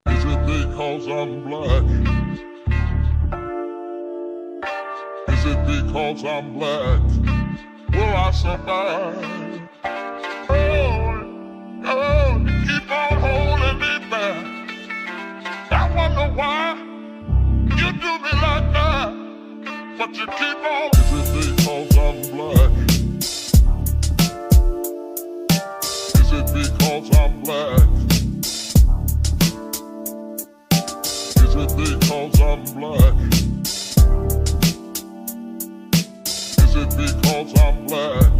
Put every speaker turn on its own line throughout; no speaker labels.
Is it because I'm black? Is it because I'm black? Will I survive? Oh, you keep on holding me back. I wonder why you do me like that, but you keep on. Is it because I'm black? Is it because I'm black? Is it because I'm black? Is it because I'm black?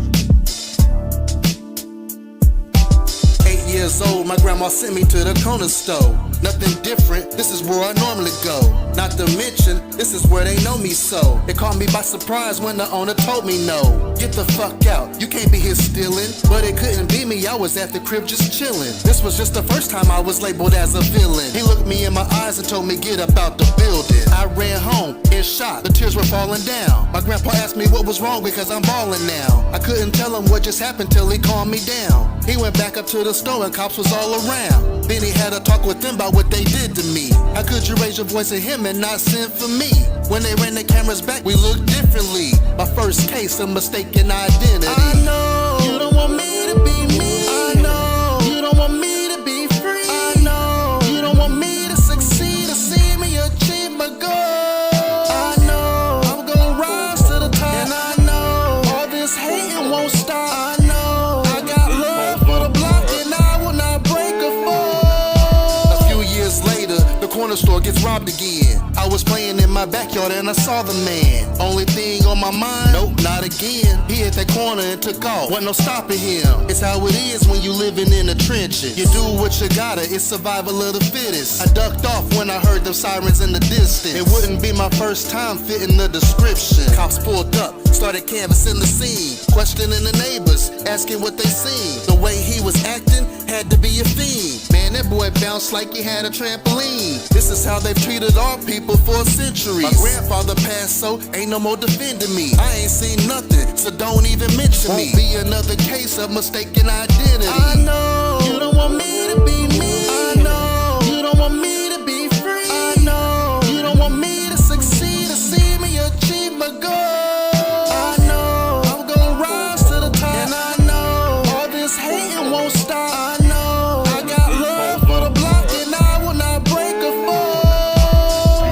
8 years old, my grandma sent me to the corner store. Nothing different, this is where I normally go. Not to mention, this is where they know me so. It caught me by surprise when the owner told me no. Get the fuck out, you can't be here stealing. But it couldn't be me, I was at the crib just chilling. This was just the first time I was labeled as a villain. He looked me in my eyes and told me get up out the building. I ran home in shock, the tears were falling down. My grandpa asked me what was wrong because I'm balling now. I couldn't tell him what just happened till he calmed me down. He went back up to the store and cops was all around. Then he had a talk with them about what they did to me. How could you raise your voice at him and not send for me? When they ran the cameras back, we looked differently. My first case of mistaken identity. I know you don't want me to be me. I know you don't want me to be free. I know you don't want me to succeed or see me achieve my goal. I know I'm gonna rise to the top, and I know all this hating won't stop. I know I got love for the block, and I will not break a fall. A few years later, the corner store gets robbed again. I was playing in my backyard and I saw the man. Only thing on my mind, nope, not again. He hit that corner and took off, wasn't no stopping him. It's how it is when you living in the trenches. You do what you gotta, it's survival of the fittest. I ducked off when I heard them sirens in the distance. It wouldn't be my first time fitting the description. Cops pulled up, started canvassing the scene, questioning the neighbors, asking what they seen. The way he was acting had to be a fiend. Man, that boy bounced like he had a trampoline. This is how they've treated our people for centuries. My grandfather passed, so ain't no more defending me. I ain't seen nothing, so don't even mention me. Won't be another case of mistaken identity. I know you don't want me to be me. I know you don't want me to be free. I know you don't want me to succeed or see me achieve my goal. I know I'm gonna rise to the top, and I know all this hating won't stop. I know I got love for the block, and I will not break a fall.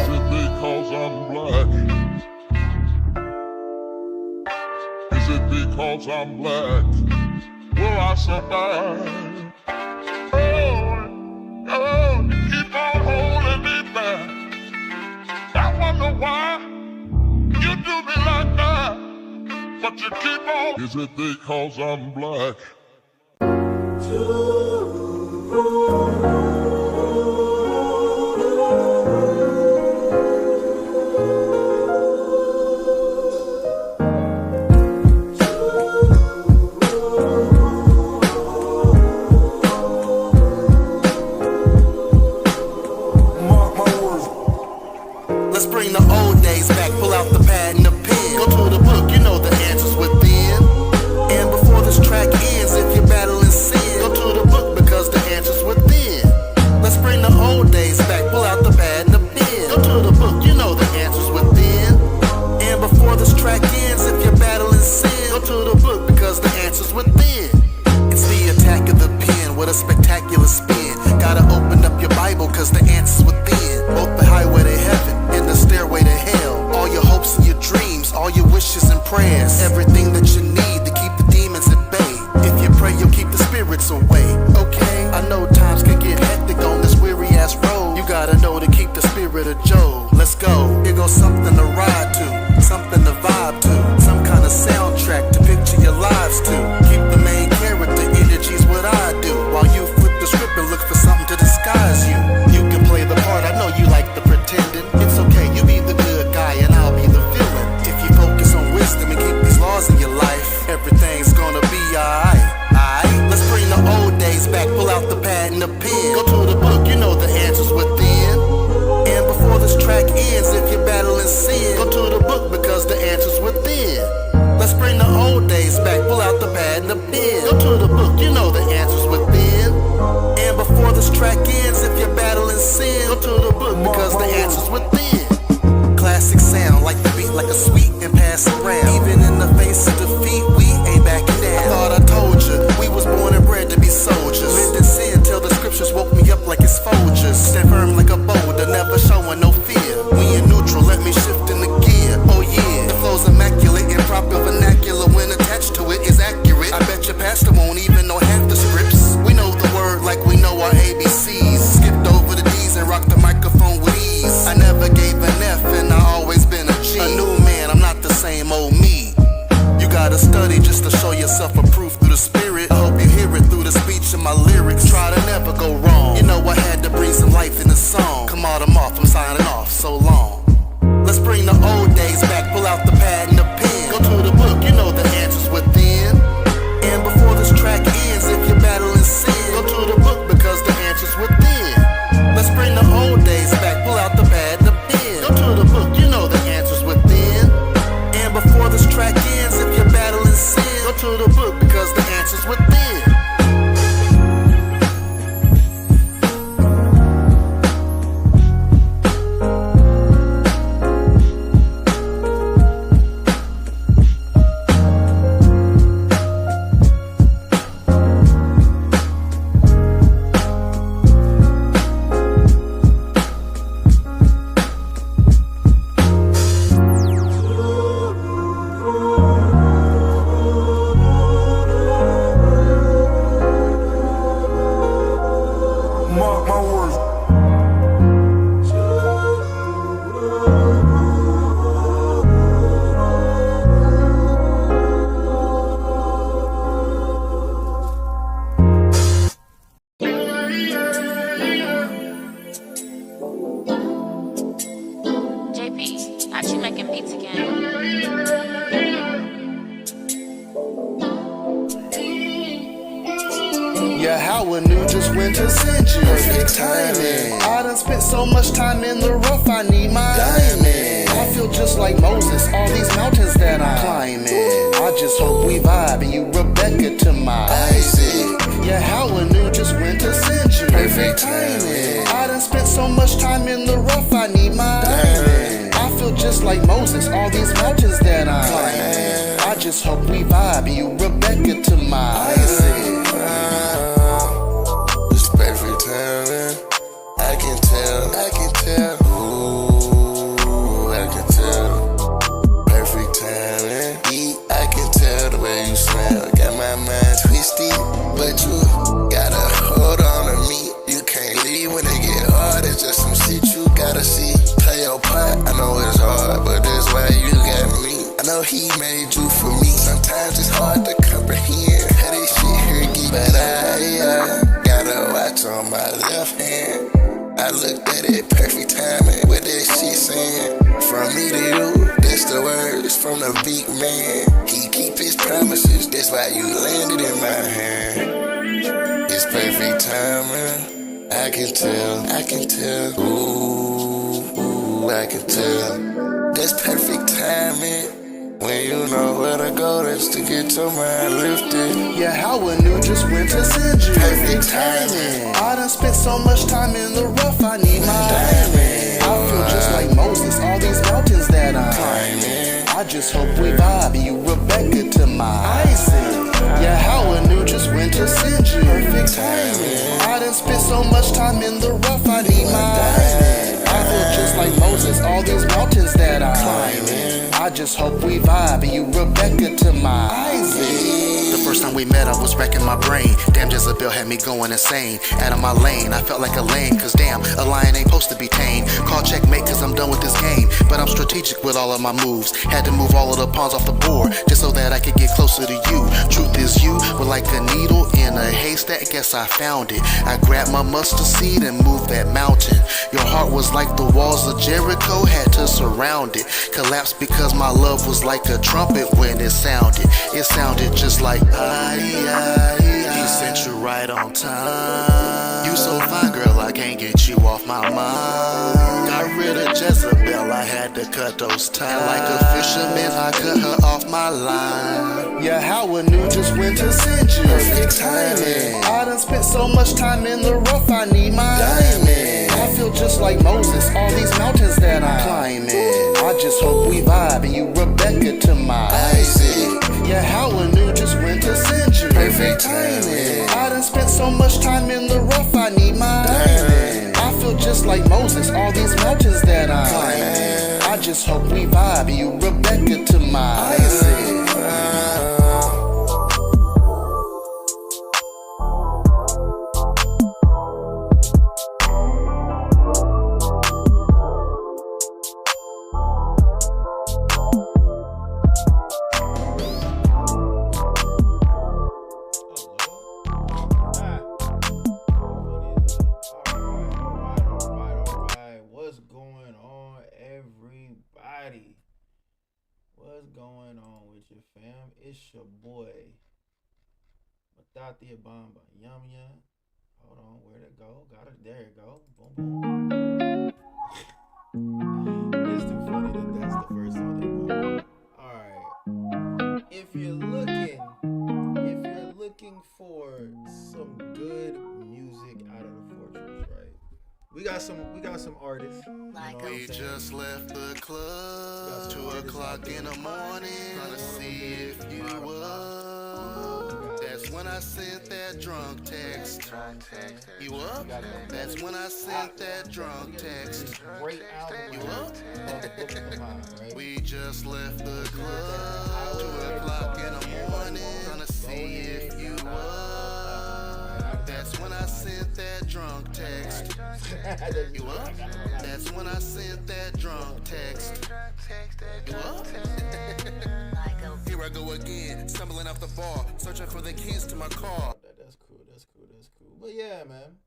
Is it because I'm black? Is it because I'm black? Will I survive? Oh, you keep on holding me back. I wonder why you do me like that, but you keep on. Is it because I'm black?
Let's bring the old days back, pull out the pad and the pen. Go to the book, you know the answers within. And before this track ends, if you're battling sin, go to the book because the answer's within. Let's bring the old days back, pull out the pad and the pen. Go to the book, you know the answer's within. And before this track ends, if you're battling sin, go to the book because the answer's within. It's the attack of the pen with a spectacular spin. Gotta open up your Bible cause the answer's within. Both the highway to heaven and the stairway to hell. All your hopes and your dreams, all your wishes and prayers. Everything that you need to keep the demons at bay. If you pray, you'll keep the spirits away. Okay, I know times can get hectic on this weary ass road. You gotta know to keep the spirit of Job. Let's go. Here goes something to ride to, something to vibe to, some kind of soundtrack to picture your lives to. Keep the main character energy's what I do, while you flip the script and look for something to disguise you. You can play the part, I know you like the pretending. It's okay, you be the good guy and I'll be the villain. If you focus on wisdom and keep these laws in your life, everything's gonna be alright. Let's bring the old days back, pull out the pad and the pen. Go to the book, you know the answer's within. And before this track ends, if you're battling sin, go to the book because the answer's within. Let's bring the old days back, pull out the pad and the pen. Go to the book, you know the answer's within. And before this track ends, if you're battling sin, I'm off, I'm signing off, so long. Let's bring the old days back, pull out the pad and the pen. Go to the book, you know the answers within. And before this track ends, if you're battling sin, go to the book because the answer's within. Let's bring the old days back, pull out the pad and the pen. Go to the book, you know the answers within. And before this track ends, if you're battling sin, go to the book because the answer's within. Yeah, how I knew just when to send you. Perfect timing. I done spent so much time in the rough, I need my diamond. I feel just like Moses, all these mountains that I'm climbing. I just hope we vibe and you Rebecca to my Isaac. Yeah, how I knew just when to send you. Perfect timing. I done spent so much time in the rough, I need my diamond. I feel just like Moses, all these mountains that I'm climbing. I just hope we vibe and you Rebecca to my Isaac.
I can tell, ooh, I can tell, perfect timing, I can tell the way you smell, got my mind twisted, but you gotta hold on to me, you can't leave when it get hard, it's just some shit you gotta see, play your part, I know it's hard, but that's why you got me, I know he made you for me, sometimes it's hard to comprehend, how this shit here get, but I gotta watch on my left hand. I looked at it, perfect timing, what that shit saying. From me to you, that's the words from the big man. He keep his promises, that's why you landed in my hand. It's perfect timing, I can tell, ooh, I can tell. That's perfect timing. When you know where to go, that's to get your mind lifted.
Yeah, how I knew just when to send you.
Perfect timing.
I done spent so much time in the rough, I need my diamond. I feel just like Moses, all these mountains that I'm climbing. I just hope we vibe, you Rebecca to my Isaac. Yeah, how I knew just when to send you. Perfect timing. I done spent so much time in the rough, I need my diamond. I feel just like Moses, all these mountains that I'm climbing. I just hope we vibe and you Rebecca to my Isaac. The first time we met, I was wrecking my brain. Damn, Jezebel had me going insane. Out of my lane, I felt like a lame, cause damn, a lion ain't supposed to be tamed. Call checkmate cause I'm done with this game. But I'm strategic with all of my moves. Had to move all of the pawns off the board, just so that I could get closer to you. Truth is you were like a needle in a haystack, guess I found it. I grabbed my mustard seed and moved that mountain. Your heart was like the walls of Jericho, had to surround it. Collapsed because my love was like a trumpet when it sounded. It sounded just like he sent you right on time. You so fine, girl, I can't get you off my mind. Got rid of Jezebel, I had to cut those ties. Like a fisherman, I cut her off my line. Yeah, how I knew just when to send you.
Perfect timing.
I done spent so much time in the rough, I need my diamond. I feel just like Moses, all these mountains that I'm climbing. I just hope we vibe and you Rebecca to my
Isaac.
Yeah, how I knew just when to send you.
Perfect timing.
I done spent so much time in the rough, I need my diamond. I feel just like Moses, all these mountains that I'm climbing. I just hope we vibe and you Rebecca to my Isaac.
It's your boy, Masada DFW. Yum yum. Hold on, where'd it go? Got it. There it go. Boom boom. It's too funny that that's the first song they put. All right. If you're looking for some good music out of the fortress, right? We got some artists. You know what
We
I'm saying?
just left the club, 2 o'clock in the morning, trying to see if you up. That's when I sent that drunk text. You up? That's when I sent that drunk text.
Great album.
You up?
Right?
We just left the club, 2 o'clock in the morning, trying to see if you up. That's when I sent that drunk text. You up? That's when I sent that drunk text. You up? Here I go again, stumbling off the bar, searching for the keys to my car.
That's cool. But yeah, man.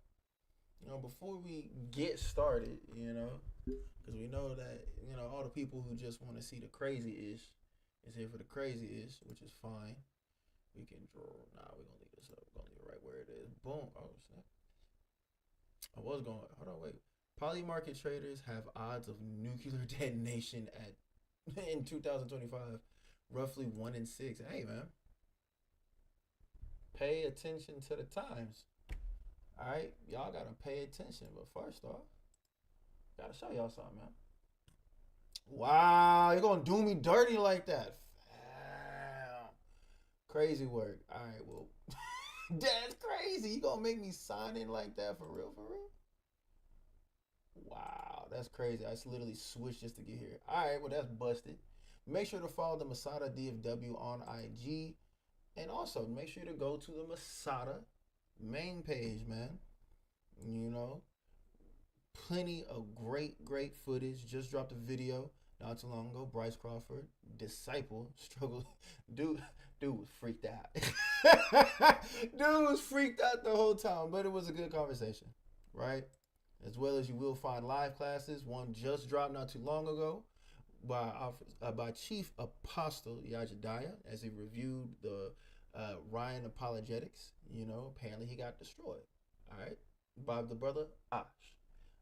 You know, before we get started, you know, because we know that, you know, all the people who just want to see the crazy-ish is here for the crazy-ish, which is fine. We can draw. Nah, we're going to leave this up. We're going to leave it right where it is. Boom. Oh, snap. I was going. Hold on, wait. Poly market traders have odds of nuclear detonation at in 2025 roughly 1 in 6. Hey, man. Pay attention to the times. All right, y'all gotta pay attention. But first off, gotta show y'all something, man. Wow, you're gonna do me dirty like that? Crazy work. All right, well, that's crazy. You gonna make me sign in like that for real? Wow, that's crazy. I just literally switched just to get here. All right, well, that's busted. Make sure to follow the Masada DFW on IG. And also, make sure to go to the Masada main page, man. You know, plenty of great footage. Just dropped a video not too long ago. Bryce Crawford, disciple, struggle. Dude was freaked out. Dude was freaked out the whole time, but it was a good conversation, right? As well as you will find live classes. One just dropped not too long ago by Chief Apostle Yajadiah as he reviewed the Ryan apologetics. You know, apparently he got destroyed. All right, by the brother Ash.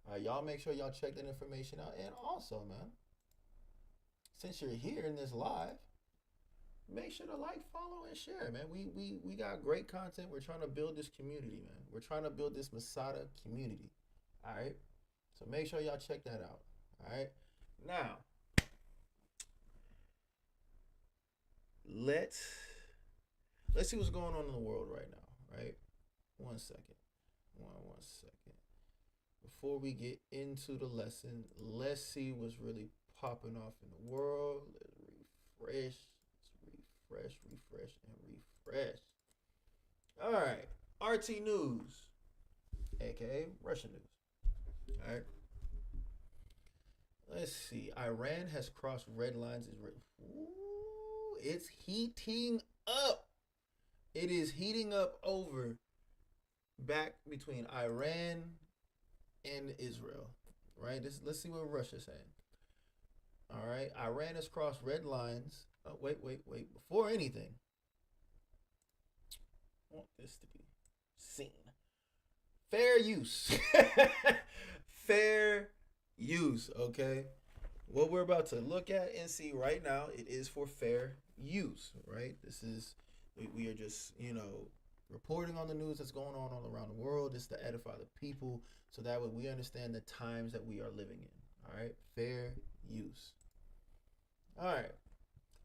All right, y'all make sure y'all check that information out. And also, man, since you're here in this live, make sure to like, follow, and share, man. We got great content. We're trying to build this community, man. We're trying to build this Masada community. All right, so make sure y'all check that out. All right, now let's see what's going on in the world right now, right? One second. Before we get into the lesson, let's see what's really popping off in the world. Let's refresh. All right. RT News, aka Russian news. All right. Let's see. Iran has crossed red lines. It's heating up. It is heating up over back between Iran and Israel, right? Let's see what Russia's saying. All right, Iran has crossed red lines. Oh, wait. Before anything, I want this to be seen. Fair use. Fair use, okay? What we're about to look at and see right now, it is for fair use, right? This is, we are just, you know, reporting on the news that's going on all around the world. Just to edify the people so that way we understand the times that we are living in. All right, fair use. All right,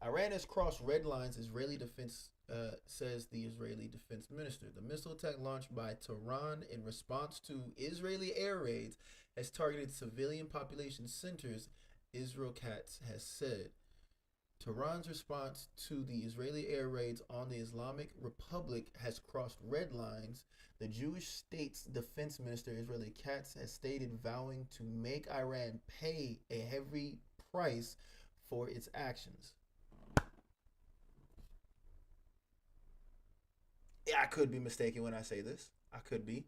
Iran has crossed red lines. Israeli defense says the Israeli defense minister. The missile attack launched by Tehran in response to Israeli air raids has targeted civilian population centers. Israel Katz has said. Tehran's response to the Israeli air raids on the Islamic Republic has crossed red lines. The Jewish state's defense minister, Israeli Katz, has stated vowing to make Iran pay a heavy price for its actions. Yeah, I could be mistaken when I say this. I could be.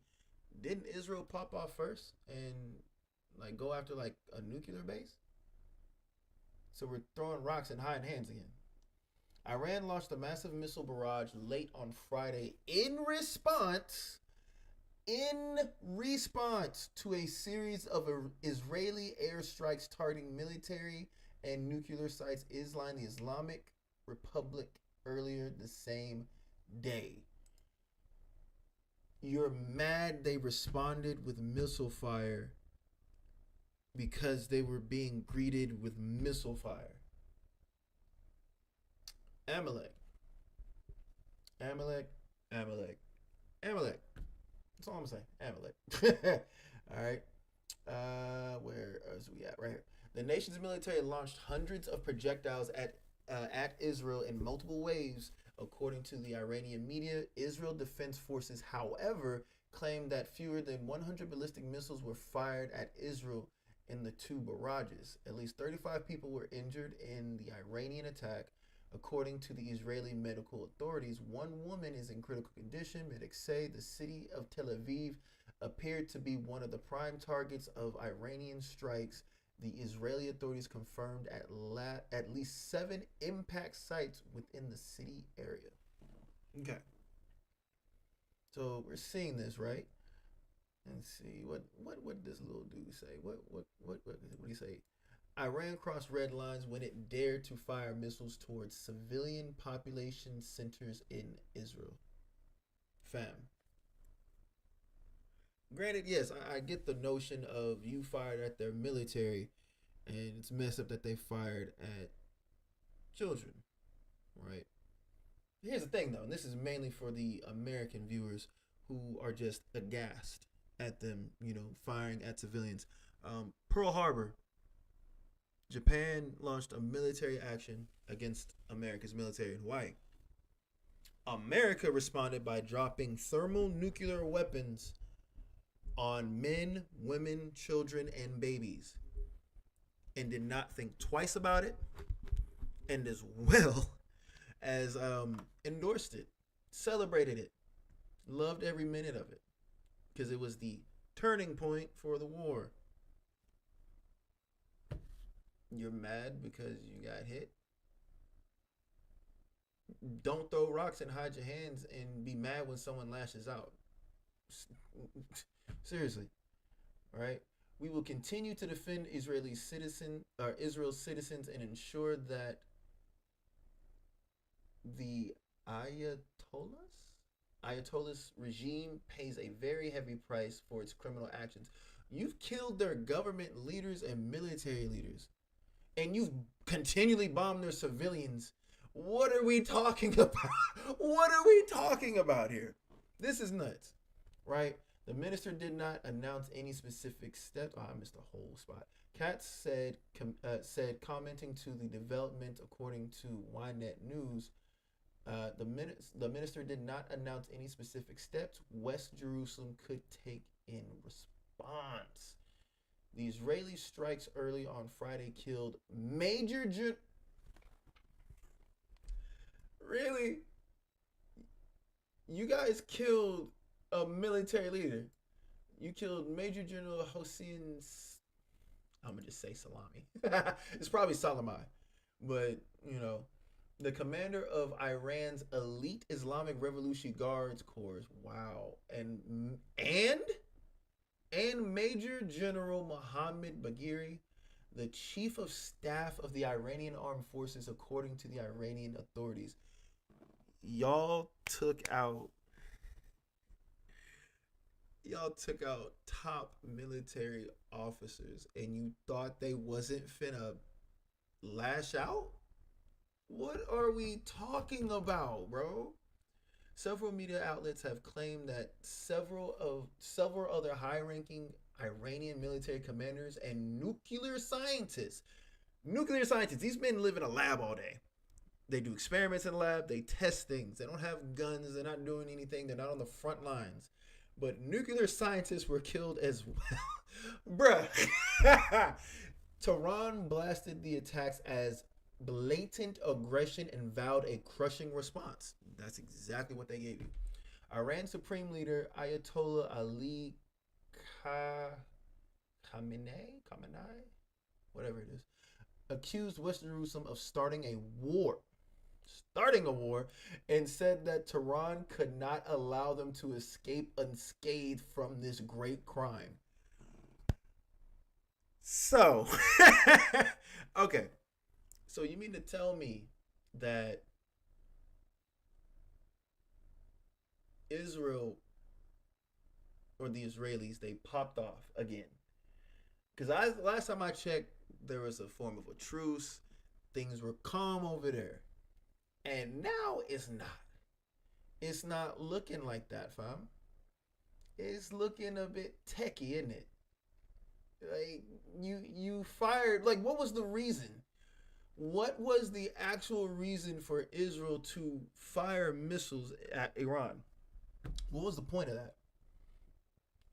Didn't Israel pop off first and like go after like a nuclear base? So we're throwing rocks and hiding hands again. Iran launched a massive missile barrage late on Friday in response to a series of Israeli airstrikes targeting military and nuclear sites in the Islamic Republic earlier the same day. You're mad they responded with missile fire because they were being greeted with missile fire. Amalek. Amalek. Amalek. Amalek. That's all I'm saying. Amalek. All right. Where is we at? Right here. The nation's military launched hundreds of projectiles at Israel in multiple waves, according to the Iranian media. Israel Defense Forces, however, claimed that fewer than 100 ballistic missiles were fired at Israel in the two barrages. At least 35 people were injured in the Iranian attack. According to the Israeli medical authorities, one woman is in critical condition. Medics say the city of Tel Aviv appeared to be one of the prime targets of Iranian strikes. The Israeli authorities confirmed at least 7 impact sites within the city area. Okay. So we're seeing this, right? Let's see what this little dude say. What did he say? Iran crossed red lines when it dared to fire missiles towards civilian population centers in Israel. Fam. Granted, yes, I get the notion of you fired at their military, and it's messed up that they fired at children, right? Here's the thing, though, and this is mainly for the American viewers who are just aghast at them, firing at civilians. Pearl Harbor. Japan launched a military action against America's military in Hawaii. America responded by dropping thermonuclear weapons on men, women, children, and babies, and did not think twice about it, and as well as endorsed it, celebrated it, loved every minute of it, because it was the turning point for the war. You're mad because you got hit? Don't throw rocks and hide your hands and be mad when someone lashes out. Seriously, right? We will continue to defend Israel's citizens and ensure that the Ayatollah's regime pays a very heavy price for its criminal actions. You've killed their government leaders and military leaders, and you've continually bombed their civilians. What are we talking about? What are we talking about here? This is nuts, right? The minister did not announce any specific steps. I missed a whole spot. Katz said, commenting to the development, according to Ynet News, the minister did not announce any specific steps West Jerusalem could take in response. The Israeli strikes early on Friday killed Major Really? You guys killed a military leader. You killed Major General Hossein. I'm going to just say Salami. It's probably Salamai. But, the commander of Iran's elite Islamic Revolutionary Guards Corps. Wow. And Major General Mohammad Bagheri, the chief of staff of the Iranian armed forces, according to the Iranian authorities. Y'all took out top military officers and you thought they wasn't finna lash out? What are we talking about, bro? Several media outlets have claimed that several other high-ranking Iranian military commanders and nuclear scientists, these men live in a lab all day. They do experiments in the lab. They test things. They don't have guns. They're not doing anything. They're not on the front lines. But nuclear scientists were killed as well. Bruh. Tehran blasted the attacks as blatant aggression and vowed a crushing response. That's exactly what they gave you. Iran Supreme Leader Ayatollah Ali Khamenei, whatever it is, accused West Jerusalem of starting a war starting a war, and said that Tehran could not allow them to escape unscathed from this great crime. So, okay. So you mean to tell me that Israel or the Israelis, they popped off again? Because last time I checked, there was a form of a truce. Things were calm over there. And now it's not. It's not looking like that, fam. It's looking a bit techie, isn't it? Like you fired. Like, what was the reason? What was the actual reason for Israel to fire missiles at Iran? What was the point of that?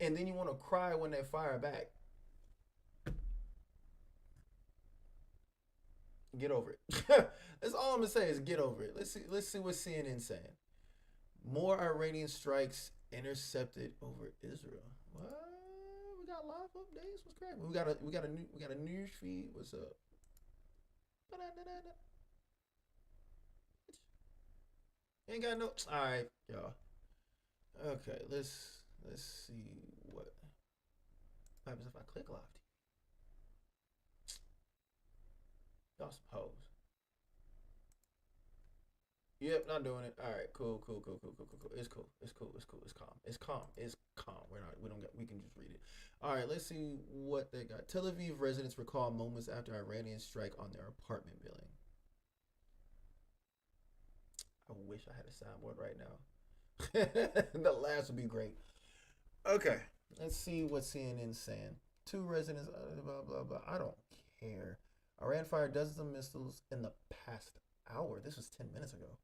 And then you want to cry when they fire back. Get over it. That's all I'm gonna say is get over it. Let's see what CNN's saying. More Iranian strikes intercepted over Israel. What? We got live updates. What's cracking? We got a news feed. What's up? Ain't got no. All right, y'all. Okay, let's see what happens if I click live. Y'all some hoes. Yep, not doing it. All right, cool. It's cool. It's calm. It's calm. We can just read it. All right, let's see what they got. Tel Aviv residents recall moments after Iranian strike on their apartment building. I wish I had a soundboard right now. The last would be great. Okay, let's see what CNN's saying. 2 residents, blah, blah, blah. I don't care. Iran fired dozens of missiles in the past hour. This was 10 minutes ago.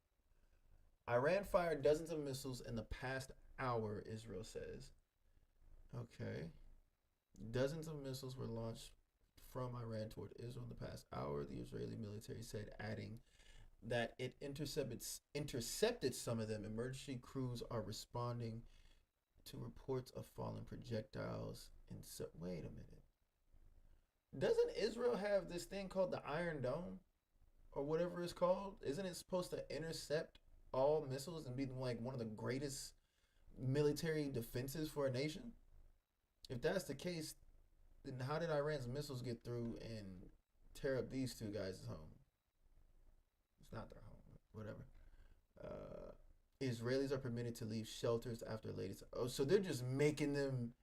Iran fired dozens of missiles in the past hour, Israel says. Okay. Dozens of missiles were launched from Iran toward Israel in the past hour, the Israeli military said, adding that it intercepted some of them. Emergency crews are responding to reports of fallen projectiles. And so, wait a minute. Doesn't Israel have this thing called the Iron Dome? Or whatever it's called? Isn't it supposed to intercept all missiles and be like one of the greatest military defenses for a nation? If that's the case, then how did Iran's missiles get through and tear up these 2 guys' home? It's not their home, whatever. Israelis are permitted to leave shelters after latest. Oh, so they're just making them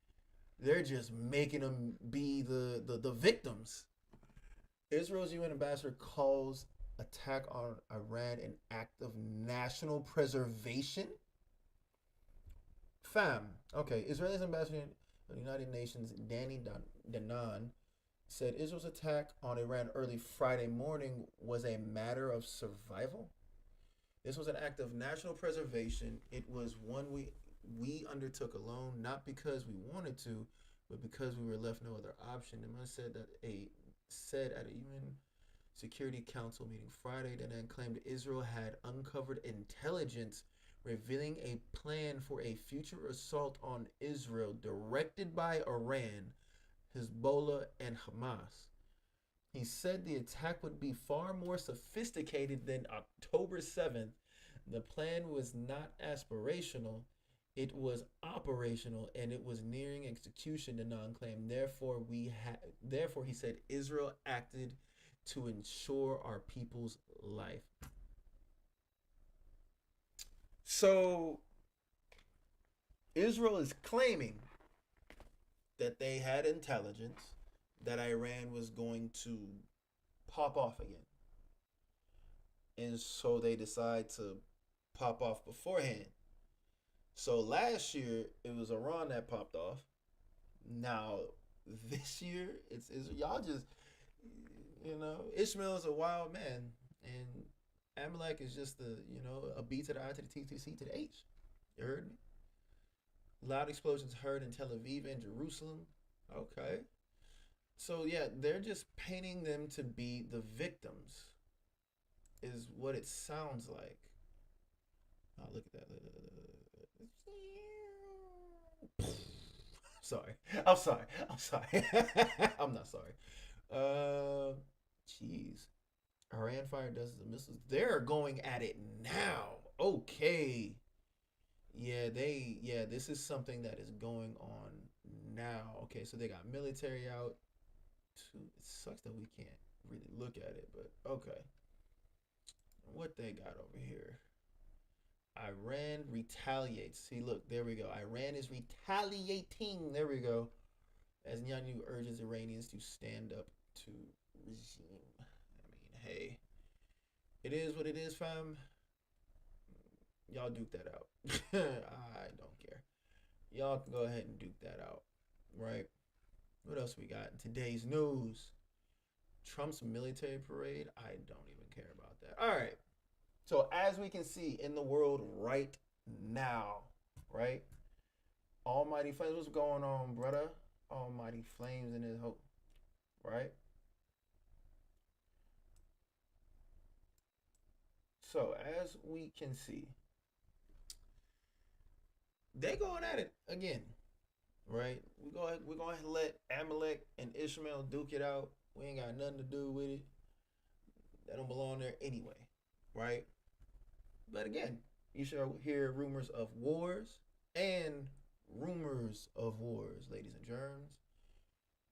be the victims. Israel's UN ambassador calls attack on Iran an act of national preservation. Fam. Okay, Israel's ambassador to the United Nations, Danny Danon, said Israel's attack on Iran early Friday morning was a matter of survival. This was an act of national preservation. It was one we undertook alone, not because we wanted to, but because we were left no other option. The man said at a UN Security Council meeting Friday, that then claimed Israel had uncovered intelligence revealing a plan for a future assault on Israel directed by Iran, Hezbollah, and Hamas. He said the attack would be far more sophisticated than October 7th. The plan was not aspirational, it was operational, and it was nearing execution, Danon claimed. Therefore, he said, Israel acted to ensure our people's life. So, Israel is claiming that they had intelligence that Iran was going to pop off again. And so they decide to pop off beforehand. So last year, it was Iran that popped off. Now, this year, it's y'all just, Ishmael is a wild man. And Amalek is just a B to the I to the T to the C to the H. You heard me? Loud explosions heard in Tel Aviv and Jerusalem. Okay. So, yeah, they're just painting them to be the victims, is what it sounds like. Oh, look at that. I'm sorry. I'm not sorry. Jeez. Iran fired dozens of missiles. They're going at it now. Okay. This is something that is going on now. Okay, so they got military out. It sucks that we can't really look at it, but okay. What they got over here? Iran retaliates. See, look, there we go. Iran is retaliating. There we go. As Netanyahu urges Iranians to stand up to regime. I mean, hey, it is what it is, fam. Y'all duke that out. I don't care. Y'all can go ahead and duke that out, right? What else we got in today's news? Trump's military parade. I don't even care about that. All right. So as we can see in the world right now, right? Almighty Flames, what's going on, brother? Almighty Flames in his hope, right? So as we can see, they going at it again, right? We're going to let Amalek and Ishmael duke it out. We ain't got nothing to do with it. That don't belong there anyway, right? But again, you shall hear rumors of wars and rumors of wars, ladies and germs.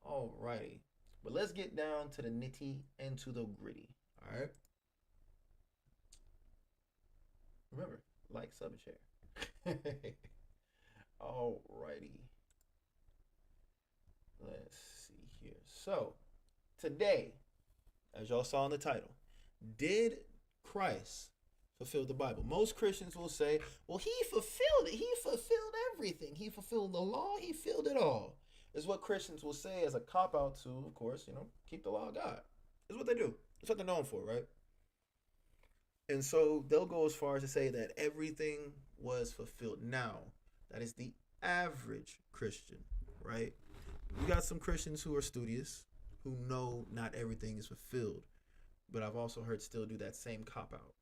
Alrighty. But let's get down to the nitty and to the gritty. Alright. Remember, like, sub, and share. Alrighty. Let's see here. So, today, as y'all saw in the title, did Christ fulfill the Bible? Most Christians will say, well, he fulfilled it. He fulfilled everything. He fulfilled the law. He filled it all. Is what Christians will say as a cop-out to, of course, keep the law of God. Is what they do. It's what they're known for, right? And so they'll go as far as to say that everything was fulfilled. Now, that is the average Christian, right? You got some Christians who are studious, who know not everything is fulfilled. But I've also heard still do that same cop-out,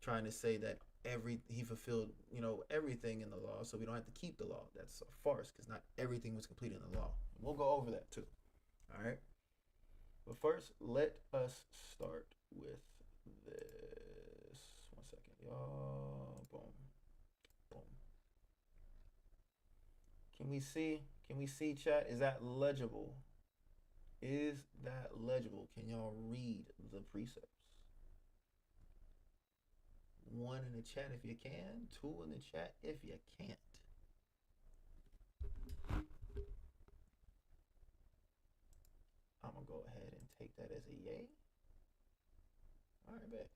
trying to say that he fulfilled, everything in the law, so we don't have to keep the law. That's a farce, because not everything was completed in the law. We'll go over that too. All right. But first, let us start with this. 1 second, y'all. Boom. Boom. Can we see, chat? Is that legible? Is that legible? Can y'all read the precepts? 1 in the chat if you can. 2 in the chat if you can't. I'm going to go ahead and take that as a yay. All right, bet.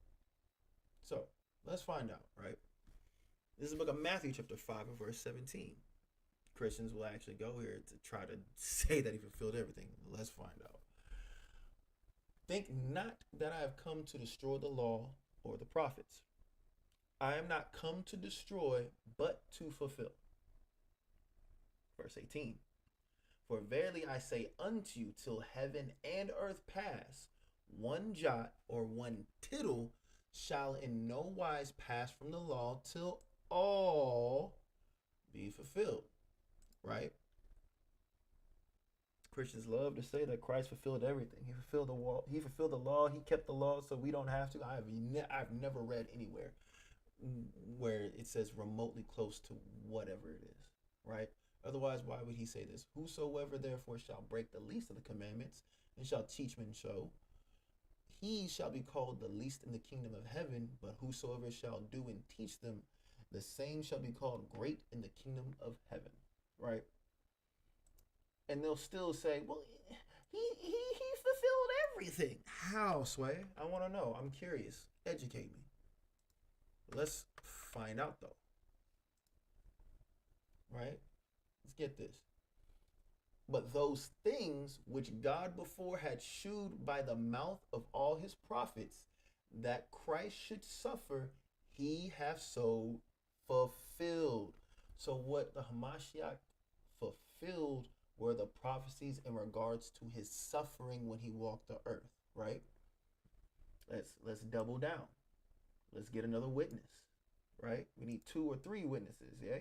So, let's find out, right? This is the book of Matthew, chapter 5, and verse 17. Christians will actually go here to try to say that he fulfilled everything. Let's find out. Think not that I have come to destroy the law or the prophets. I am not come to destroy, but to fulfill. Verse 18. For verily I say unto you, till heaven and earth pass, one jot or one tittle shall in no wise pass from the law till all be fulfilled. Right? Christians love to say that Christ fulfilled everything. He fulfilled the law. He kept the law, so we don't have to. I've never read anywhere where it says remotely close to whatever it is, right? Otherwise, why would he say this? Whosoever therefore shall break the least of the commandments and shall teach men so, he shall be called the least in the kingdom of heaven, but whosoever shall do and teach them, the same shall be called great in the kingdom of heaven, right? And they'll still say, well, he fulfilled everything. How, Sway? I want to know. I'm curious. Educate me. Let's find out, though. Right? Let's get this. But those things which God before had shewed by the mouth of all his prophets, that Christ should suffer, he hath so fulfilled. So what the Hamashiach fulfilled were the prophecies in regards to his suffering when he walked the earth, right? Let's double down. Let's get another witness, right? We need 2 or 3 witnesses, yeah?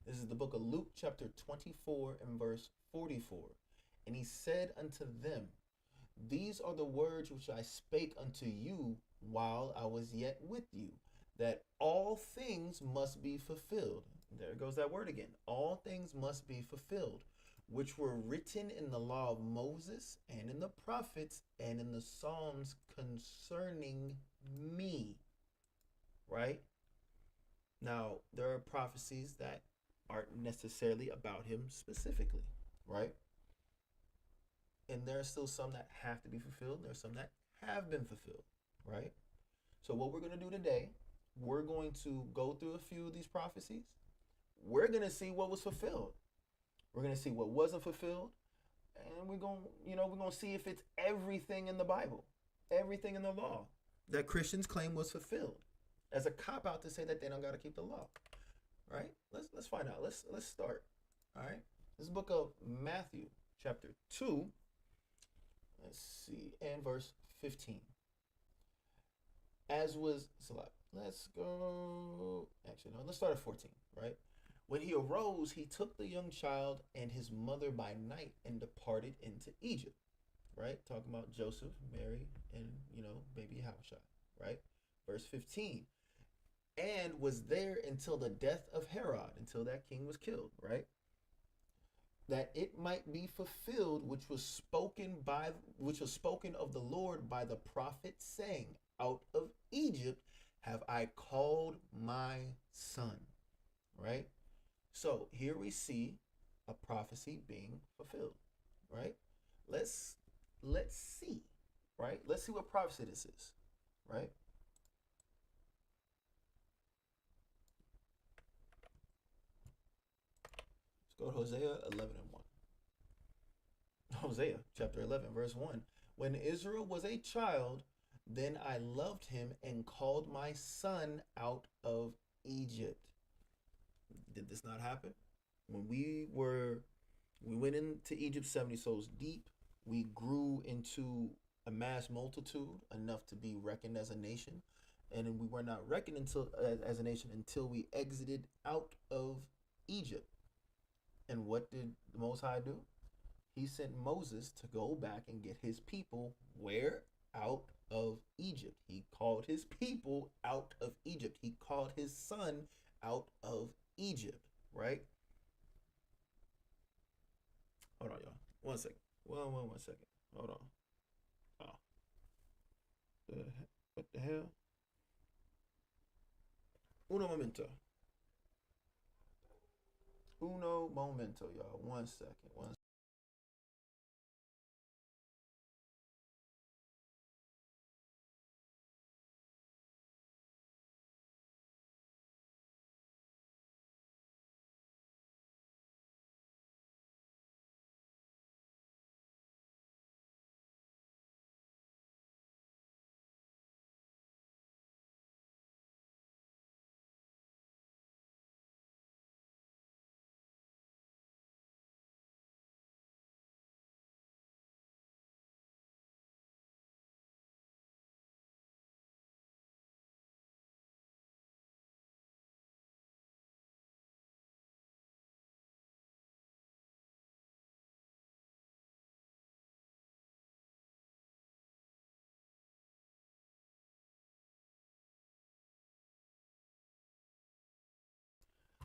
This is the book of Luke, chapter 24 and verse 44. And he said unto them, these are the words which I spake unto you while I was yet with you, that all things must be fulfilled. There goes that word again. All things must be fulfilled, which were written in the law of Moses and in the prophets and in the Psalms concerning me. Right? Now, there are prophecies that aren't necessarily about him specifically, right? And there are still some that have to be fulfilled. There are some that have been fulfilled, right? So what we're going to do today, we're going to go through a few of these prophecies. We're going to see what was fulfilled. We're going to see what wasn't fulfilled. And we're going to see if it's everything in the Bible, everything in the law that Christians claim was fulfilled, as a cop out to say that they don't got to keep the law, right? Let's find out. Let's start. All right. This is the book of Matthew, chapter 2. Let's see, and verse 15. As was, it's a lot. Let's go. Actually, no, let's start at 14, right? When he arose, he took the young child and his mother by night and departed into Egypt, right? Talking about Joseph, Mary, and, baby Habashai, right? Verse 15. And was there until the death of Herod, until that king was killed, right? That it might be fulfilled, which was spoken of the Lord by the prophet, saying, out of Egypt have I called my son. Right? So here we see a prophecy being fulfilled. Right? Let's see. Right? Let's see what prophecy this is. Right? Go to Hosea 11 and 1. Hosea chapter 11 verse 1. When Israel was a child, then I loved him and called my son out of Egypt. Did this not happen? When we went into Egypt 70 souls deep, we grew into a mass multitude enough to be reckoned as a nation. And then we were not reckoned as a nation until we exited out of Egypt. And what did the Most High do? He sent Moses to go back and get his people where? Out of Egypt. He called his people out of Egypt. He called his son out of Egypt, right? Hold on, y'all. 1 second. One second. Hold on. Oh. What the hell? Uno momento, y'all. 1 second.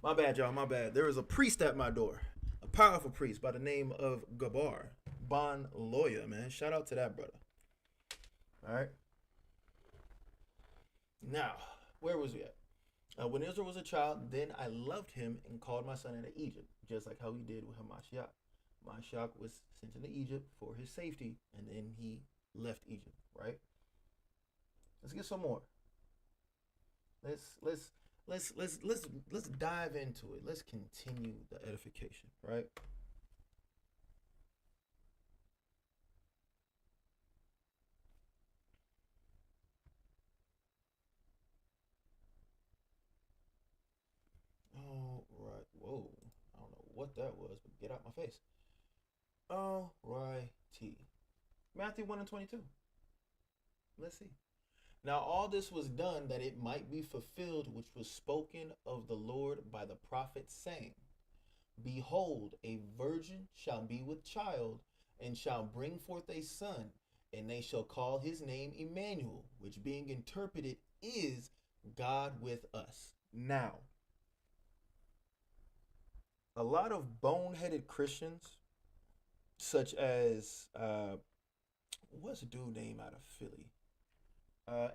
My bad, y'all. My bad. There was a priest at my door. A powerful priest by the name of Gabar. Bon Loya, man. Shout out to that brother. All right. Now, where was we at? When Israel was a child, then I loved him and called my son out of Egypt, just like how he did with Hamashiach. Hamashiach was sent into Egypt for his safety, and then he left Egypt, right? Let's get some more. Let's dive into it. Let's continue the edification, right? All right. Whoa. I don't know what that was, but get out my face. All righty. Matthew 1 and 22. Let's see. Now all this was done that it might be fulfilled, which was spoken of the Lord by the prophet, saying. Behold, a virgin shall be with child, and shall bring forth a son, and they shall call his name Emmanuel, which being interpreted is God with us. Now, a lot of boneheaded Christians, such as what's a dude name out of Philly?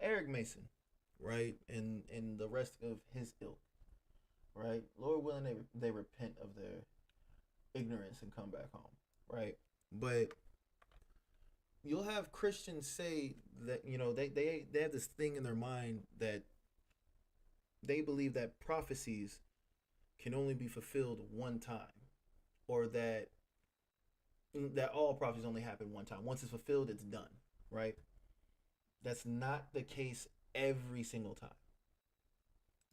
Eric Mason, right? And the rest of his ilk, right? Lord willing, they repent of their ignorance and come back home, right? But you'll have Christians say that, they have this thing in their mind that they believe that prophecies can only be fulfilled one time, or that all prophecies only happen one time. Once it's fulfilled, it's done, right? That's not the case every single time.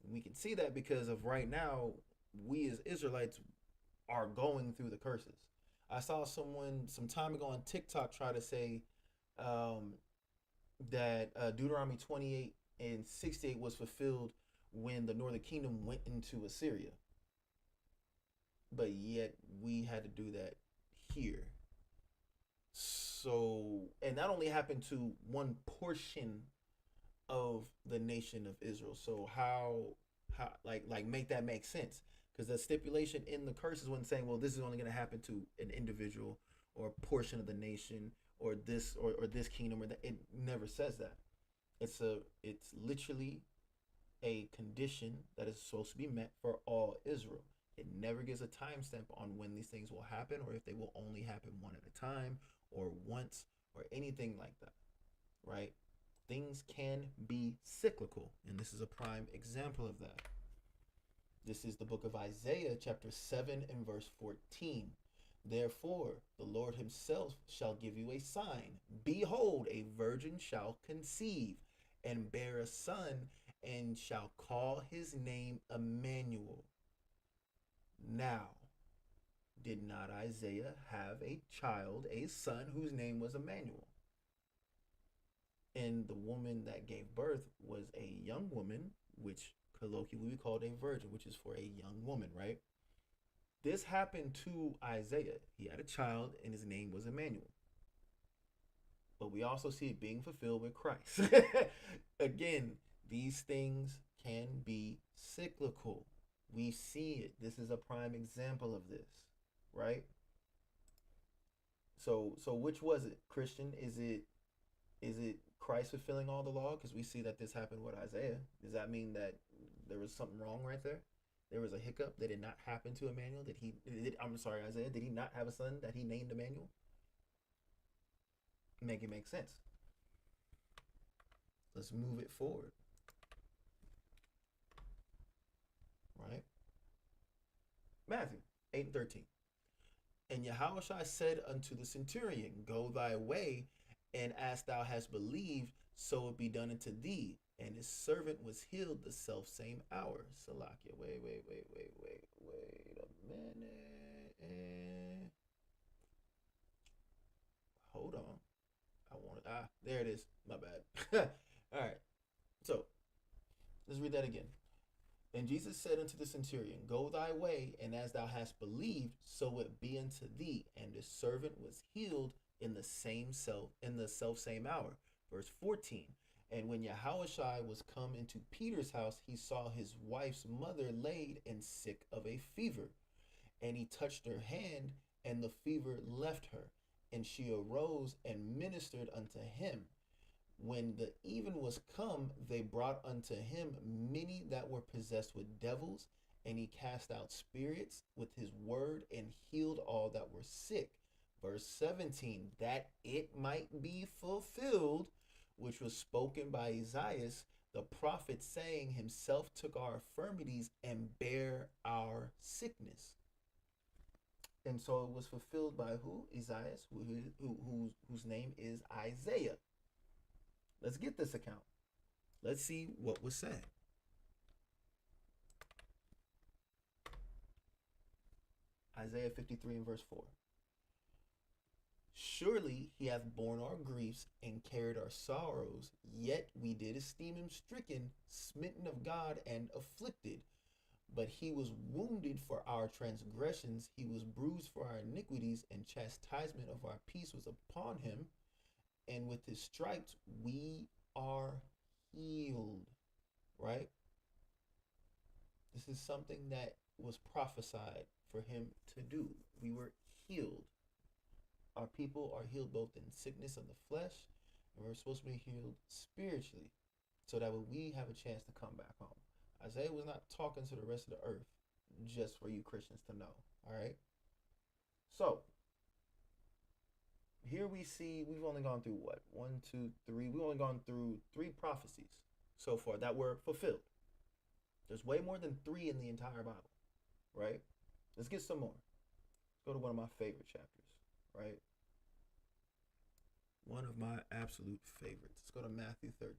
We can see that because of right now, we as Israelites are going through the curses. I saw someone some time ago on TikTok try to say that Deuteronomy 28 and 68 was fulfilled when the northern kingdom went into Assyria. But yet we had to do that here. So, and that only happened to one portion of the nation of Israel. So how like make that make sense? Because the stipulation in the curses wasn't saying, well, this is only going to happen to an individual or a portion of the nation or this or this kingdom or that. It never says that. It's literally a condition that is supposed to be met for all Israel. It never gives a timestamp on when these things will happen, or if they will only happen one at a time or once or anything like that, right? Things can be cyclical, and this is a prime example of that. This is the book of Isaiah, chapter 7 and verse 14. Therefore, the Lord himself shall give you a sign. Behold, a virgin shall conceive and bear a son, and shall call his name Emmanuel. Now, did not Isaiah have a child, a son, whose name was Emmanuel? And the woman that gave birth was a young woman, which colloquially we called a virgin, which is for a young woman, right? This happened to Isaiah. He had a child, and his name was Emmanuel. But we also see it being fulfilled with Christ. Again, these things can be cyclical. We see it. This is a prime example of this, right? So which was it, Christian? Is it Christ fulfilling all the law? Because we see that this happened with Isaiah. Does that mean that there was something wrong right there? There was a hiccup that did not happen to Emmanuel. Isaiah. Did he not have a son that he named Emmanuel? Make it make sense. Let's move it forward. Right? Matthew 8:13. And Yahushua said unto the centurion, Go thy way, and as thou hast believed, so it be done unto thee. And his servant was healed the self same hour. Salakia. Wait a minute. Hold on. There it is. My bad. All right. So let's read that again. And Jesus said unto the centurion, Go thy way, and as thou hast believed, so it be unto thee. And the servant was healed in the self same hour. Verse 14. And when Yahushua was come into Peter's house, he saw his wife's mother laid and sick of a fever. And he touched her hand, and the fever left her. And she arose and ministered unto him. When the even was come, they brought unto him many that were possessed with devils, and he cast out spirits with his word and healed all that were sick. Verse 17, that it might be fulfilled, which was spoken by Isaiah the prophet, saying, Himself took our infirmities and bare our sickness. And so it was fulfilled by who? Isaiah, whose name is Isaiah. Let's get this account. Let's see what was said. Isaiah 53 and verse 4. Surely he hath borne our griefs and carried our sorrows, yet we did esteem him stricken, smitten of God, and afflicted. But he was wounded for our transgressions, he was bruised for our iniquities, and chastisement of our peace was upon him. And with his stripes, we are healed. Right? This is something that was prophesied for him to do. We were healed. Our people are healed both in sickness of the flesh, and we're supposed to be healed spiritually, so that we have a chance to come back home. Isaiah was not talking to the rest of the earth just for you Christians to know. All right. So here we see we've only gone through what? 1, 2, 3. We've only gone through 3 prophecies so far that were fulfilled. There's way more than 3 in the entire Bible, right? Let's get some more. Let's go to one of my favorite chapters, right? One of my absolute favorites. Let's go to Matthew 13.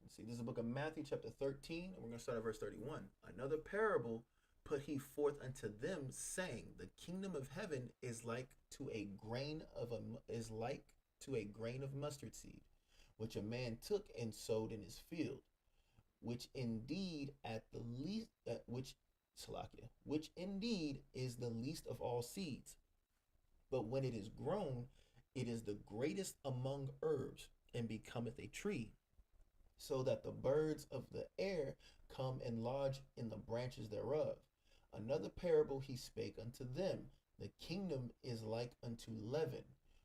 Let's see, this is the book of Matthew, chapter 13, and we're going to start at verse 31. Another parable put he forth unto them, saying, the kingdom of heaven is like to a grain of mustard seed, which a man took and sowed in his field, which indeed is the least of all seeds. But when it is grown, it is the greatest among herbs, and becometh a tree, so that the birds of the air come and lodge in the branches thereof. Another parable he spake unto them, the kingdom is like unto leaven,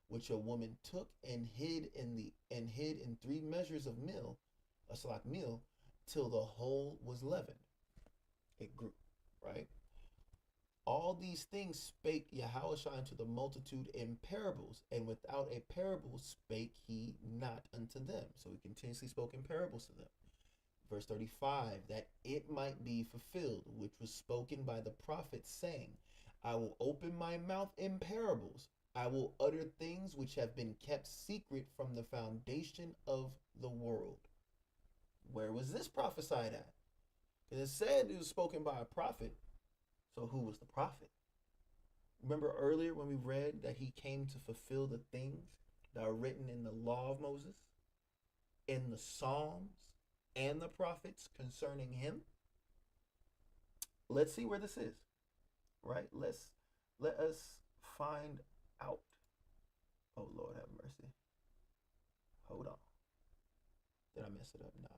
which a woman took and hid in 3 measures of meal, till the whole was leavened. It grew, right? All these things spake Yahushua unto the multitude in parables, and without a parable spake he not unto them. So he continuously spoke in parables to them. Verse 35, that it might be fulfilled, which was spoken by the prophet, saying, I will open my mouth in parables. I will utter things which have been kept secret from the foundation of the world. Where was this prophesied at? Because it said it was spoken by a prophet. So who was the prophet? Remember earlier when we read that he came to fulfill the things that are written in the law of Moses, in the Psalms, and the prophets concerning him? Let's see where this is, right? Let us find out. Oh, Lord have mercy. Hold on. Did I mess it up? Nah.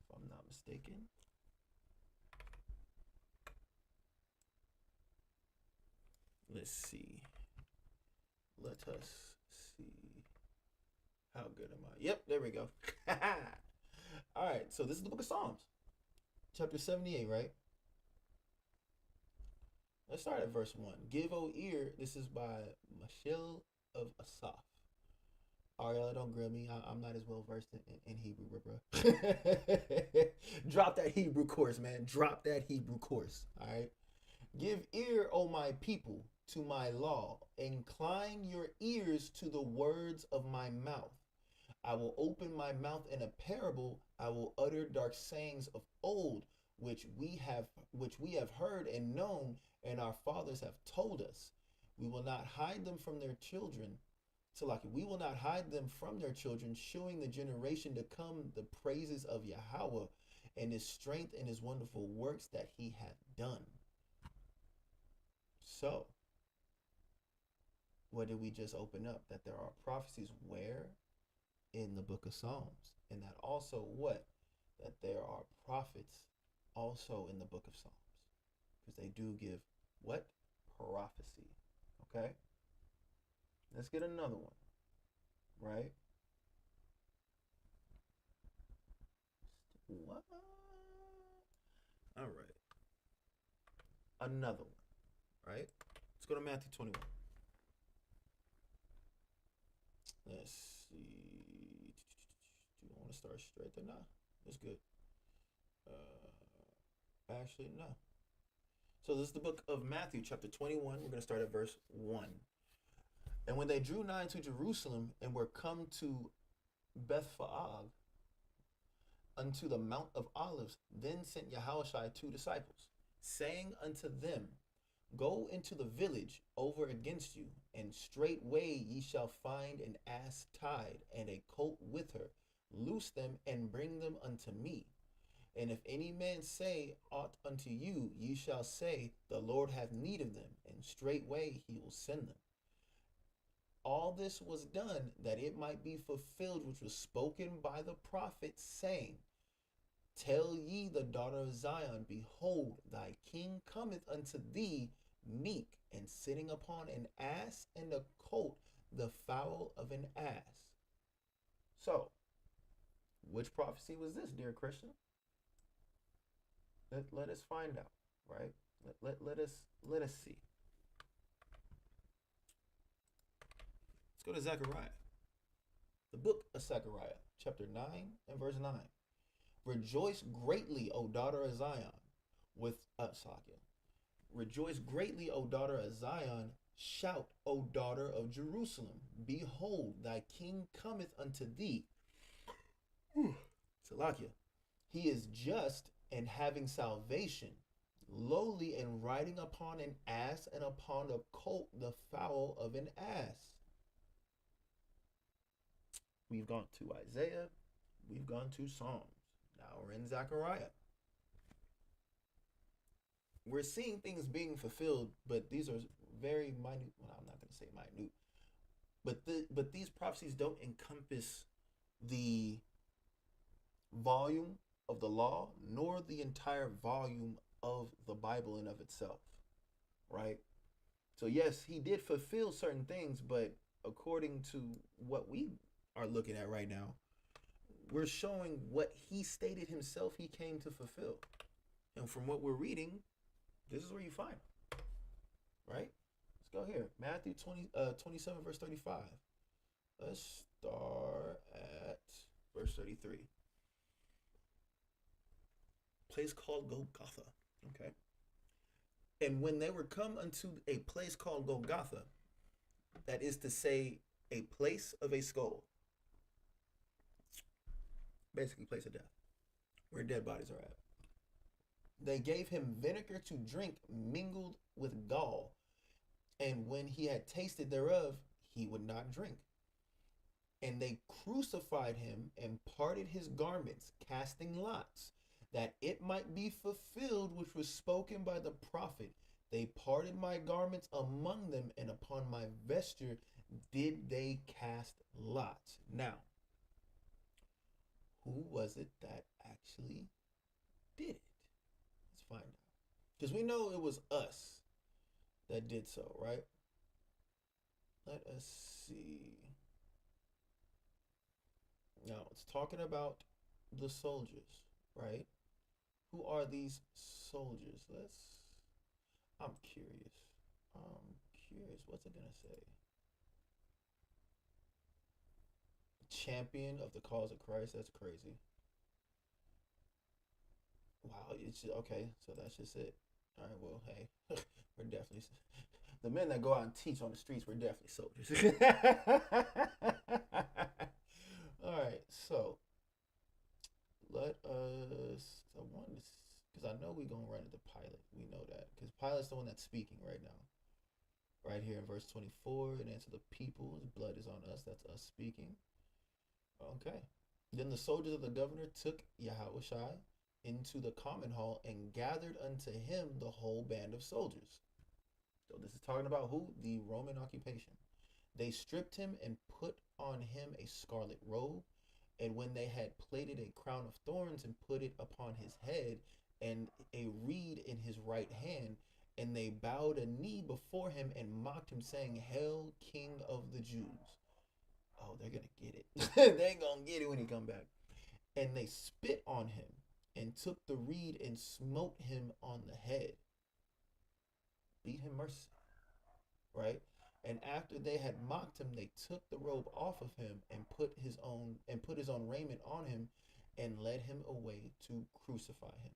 If I'm not mistaken. Let's see. Let us see. How good am I? Yep, there we go. All right, so this is the book of Psalms, chapter 78, right? Let's start at verse 1. Give, O ear. This is by Michelle of Asaph. Ariella, don't grill me. I'm not as well versed in Hebrew, bro. Drop that Hebrew course, man. Drop that Hebrew course, all right? Give ear, O my people, to my law. Incline your ears to the words of my mouth. I will open my mouth in a parable. I will utter dark sayings of old, which we have heard and known, and our fathers have told us. We will not hide them from their children. We will not hide them from their children, showing the generation to come the praises of Yahweh and his strength and his wonderful works that he hath done. So, what did we just open up? That there are prophecies where? In the book of Psalms. And that also what? That there are prophets also in the book of Psalms. Because they do give what? Prophecy. Okay? Let's get another one. Right? What? All right. Another one. Right? Let's go to Matthew 21. Let's see. Do you want to start straight there? Nah, that's good. Actually, no. So this is the book of Matthew, chapter 21. We're going to start at verse 1. And when they drew nigh to Jerusalem and were come to Bethphage, unto the Mount of Olives, then sent Yahushua 2 disciples, saying unto them, Go into the village over against you, and straightway ye shall find an ass tied, and a colt with her. Loose them and bring them unto me. And if any man say aught unto you, ye shall say, The Lord hath need of them, and straightway he will send them. All this was done that it might be fulfilled which was spoken by the prophet, saying, Tell ye the daughter of Zion, Behold, thy king cometh unto thee, meek, and sitting upon an ass and a colt, the foal of an ass. So, which prophecy was this, dear Christian? Let us find out, right? Let us see. Let's go to Zechariah. The book of Zechariah, chapter 9 and verse 9. Rejoice greatly, O daughter of Zion, Rejoice greatly, O daughter of Zion. Shout, O daughter of Jerusalem. Behold, thy king cometh unto thee. Salakia. He is just and having salvation, lowly and riding upon an ass and upon a colt, the foal of an ass. We've gone to Isaiah. We've gone to Psalms. Now we're in Zechariah. We're seeing things being fulfilled, but these are very minute. Well, I'm not going to say minute, but these prophecies don't encompass the volume of the law, nor the entire volume of the Bible in of itself, right? So yes, he did fulfill certain things, but according to what we are looking at right now, we're showing what he stated himself he came to fulfill. And from what we're reading, this is where you find it, right? Let's go here. Matthew 27, verse 35. Let's start at verse 33. Place called Golgotha. Okay. And when they were come unto a place called Golgotha, that is to say, a place of a skull, basically place of death, where dead bodies are at, they gave him vinegar to drink mingled with gall, and when he had tasted thereof, he would not drink. And they crucified him and parted his garments, casting lots, that it might be fulfilled which was spoken by the prophet. They parted my garments among them, and upon my vesture did they cast lots. Now, who was it that actually did it? Let's find out. Because we know it was us that did so, right? Let us see. Now, it's talking about the soldiers, right? Who are these soldiers? I'm curious. What's it gonna say? Champion of the cause of Christ. That's crazy. Wow. It's okay. So that's just it. All right. Well, hey, we're definitely the men that go out and teach on the streets. We're definitely soldiers. All right. So let us. I want to, because I know we're gonna run into Pilate. We know that because Pilate's the one that's speaking right now. Right here in verse 24, and answer the people, his blood is on us. That's us speaking. Okay. Then the soldiers of the governor took Yahushua into the common hall and gathered unto him the whole band of soldiers. So this is talking about who? The Roman occupation. They stripped him and put on him a scarlet robe. And when they had plaited a crown of thorns and put it upon his head and a reed in his right hand, and they bowed a knee before him and mocked him, saying, Hail, King of the Jews. Oh, they're going to get it. They ain't going to get it when he come back. And they spit on him and took the reed and smote him on the head. Beat him mercy. Right? And after they had mocked him, they took the robe off of him and put his own raiment on him and led him away to crucify him.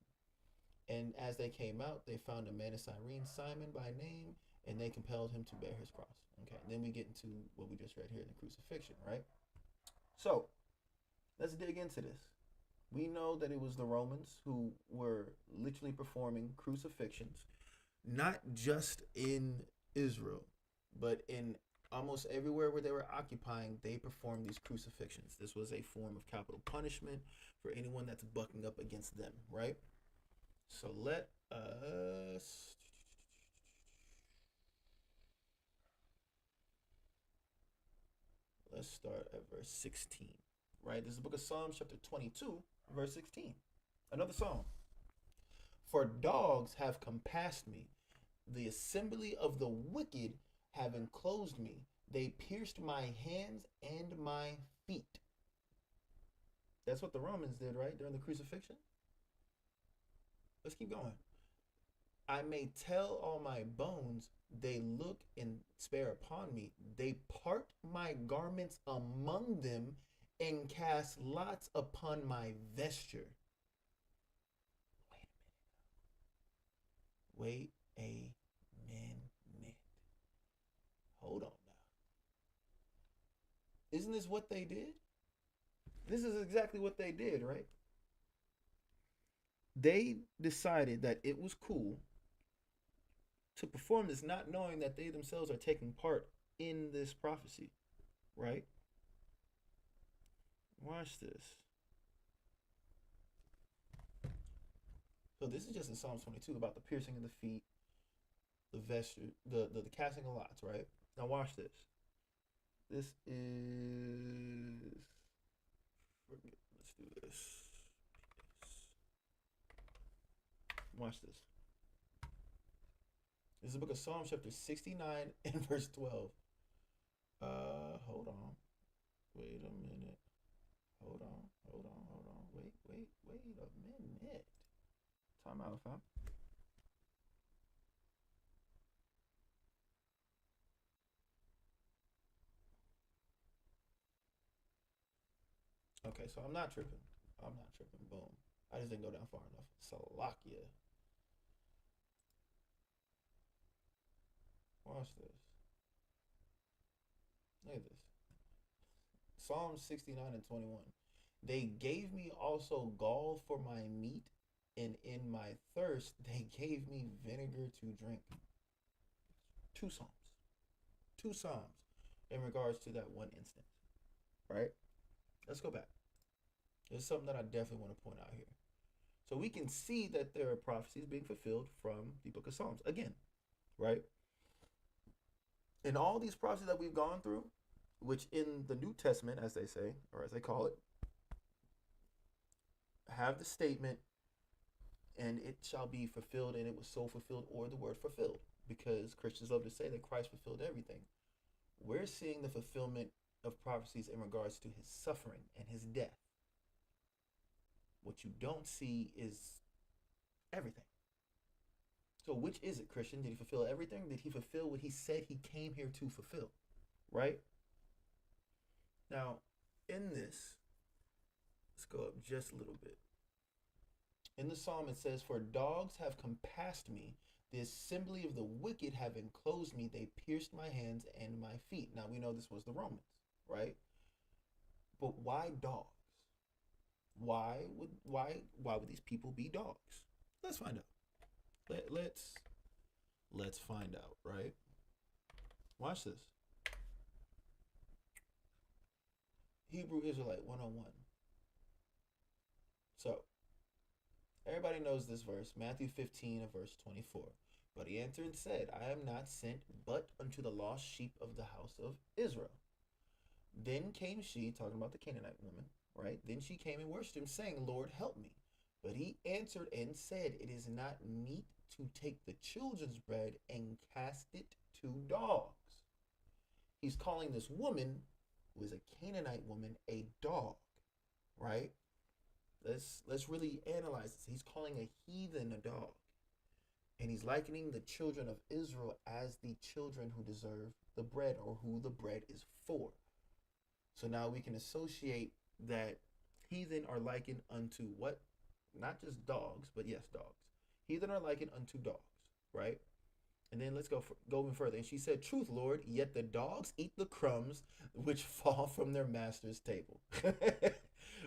And as they came out, they found a man of Cyrene, Simon by name, and they compelled him to bear his cross. Okay, and then we get into what we just read here, the crucifixion, right? So, let's dig into this. We know that it was the Romans who were literally performing crucifixions not just in Israel, but in almost everywhere where they were occupying, they performed these crucifixions. This was a form of capital punishment for anyone that's bucking up against them, right? So let's start at verse 16, right? This is the book of Psalms, chapter 22, verse 16. Another psalm. For dogs have compassed me, the assembly of the wicked have enclosed me. They pierced my hands and my feet. That's what the Romans did, right? During the crucifixion. Let's keep going. I may tell all my bones, they look and spare upon me. They part my garments among them and cast lots upon my vesture. Wait a minute. Hold on now. Isn't this what they did? This is exactly what they did, right? They decided that it was cool to perform this, not knowing that they themselves are taking part in this prophecy, right? Watch this. So this is just in Psalms 22 about the piercing of the feet, the vesture, the casting of lots, right? Now watch this. This is, let's do this. Watch this. This is the book of Psalms, chapter 69 and verse 12. Hold on. Wait a minute. Hold on. Wait a minute. Time out, fam. Okay, so I'm not tripping. Boom. I just didn't go down far enough. Salakia. Watch this. Look at this. Psalm 69 and 21. They gave me also gall for my meat, and in my thirst they gave me vinegar to drink. Two Psalms in regards to that one instance, right? Let's go back. There's something that I definitely want to point out here. So we can see that there are prophecies being fulfilled from the book of Psalms again, right? In all these prophecies that we've gone through, which in the New Testament, as they say, or as they call it, have the statement, and it shall be fulfilled, and it was so fulfilled, or the word fulfilled, because Christians love to say that Christ fulfilled everything. We're seeing the fulfillment of prophecies in regards to his suffering and his death. What you don't see is everything. So which is it, Christian? Did he fulfill everything? Did he fulfill what he said he came here to fulfill? Right? Now, in this, let's go up just a little bit. In the psalm, it says, for dogs have compassed me. The assembly of the wicked have enclosed me. They pierced my hands and my feet. Now, we know this was the Romans, right? But why dogs? Why would these people be dogs? Let's find out. Let's find out, right? Watch this. Hebrew Israelite 101. So, everybody knows this verse, Matthew 15 and verse 24. But he answered and said, I am not sent but unto the lost sheep of the house of Israel. Then came she, talking about the Canaanite woman, right? Then she came and worshipped him, saying, Lord, help me. But he answered and said, it is not meet to take the children's bread and cast it to dogs. He's calling this woman, who is a Canaanite woman, a dog, right? Let's really analyze this. He's calling a heathen a dog. And he's likening the children of Israel as the children who deserve the bread, or who the bread is for. So now we can associate that heathen are likened unto what? Not just dogs, but yes, dogs. Heathen are likened unto dogs, right? And then let's go even further. And she said, truth, Lord, yet the dogs eat the crumbs which fall from their master's table.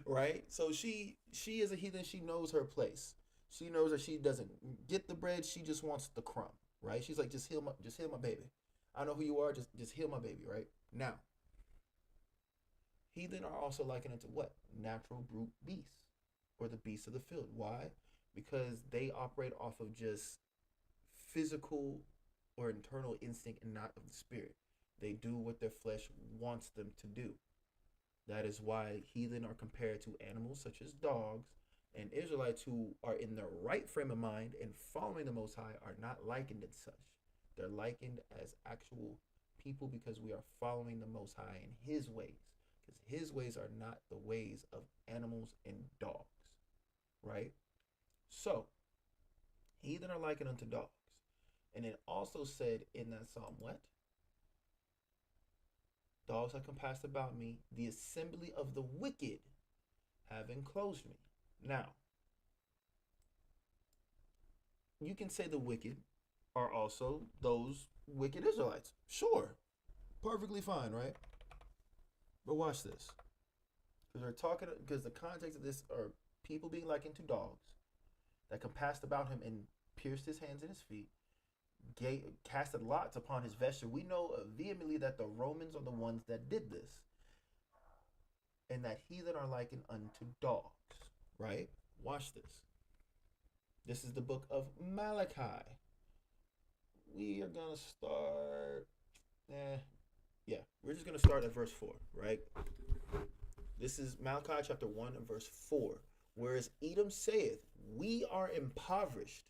Right? So she is a heathen. She knows her place. She knows that she doesn't get the bread. She just wants the crumb. right? She's like, just heal my baby. I know who you are, just heal my baby, right? Now, heathen are also likened unto what? Natural brute beasts, or the beasts of the field. Why? Because they operate off of just physical or internal instinct and not of the spirit. They do what their flesh wants them to do. That is why heathen are compared to animals such as dogs, and Israelites who are in their right frame of mind and following the Most High are not likened as such. They're likened as actual people because we are following the Most High in His ways. Because His ways are not the ways of animals and dogs, right? So, heathen are likened unto dogs. And it also said in that psalm, what? Dogs have compassed about me, the assembly of the wicked have enclosed me. Now, you can say the wicked are also those wicked Israelites. Sure. Perfectly fine, right? But watch this. Because the context of this are people being likened to dogs that compassed about him and pierced his hands and his feet, casted lots upon his vesture. We know vehemently that the Romans are the ones that did this, and that heathen are likened unto dogs, right? Watch this. This is the book of Malachi. We are going to start, we're just going to start at verse 4, right? This is Malachi chapter 1 and verse 4. Whereas Edom saith, we are impoverished,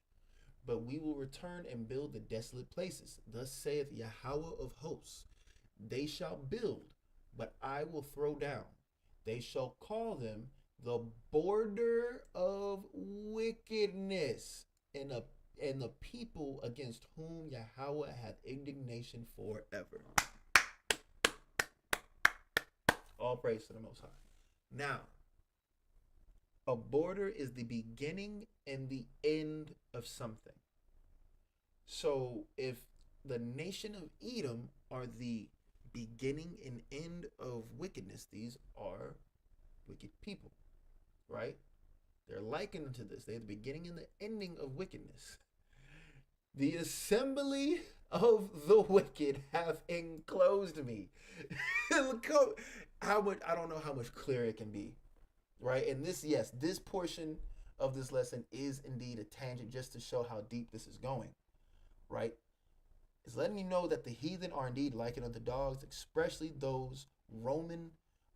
but we will return and build the desolate places. Thus saith Yahweh of hosts, they shall build, but I will throw down. They shall call them the border of wickedness, and the people against whom Yahweh hath indignation forever. All praise to the Most High. Now, a border is the beginning and the end of something. So if the nation of Edom are the beginning and end of wickedness, these are wicked people, right? They're likened to this. They're the beginning and the ending of wickedness. The assembly of the wicked have enclosed me. Look how much, I don't know how much clearer it can be, right? And this portion of this lesson is indeed a tangent just to show how deep this is going, right? It's letting you know that the heathen are indeed likened unto dogs, especially those Roman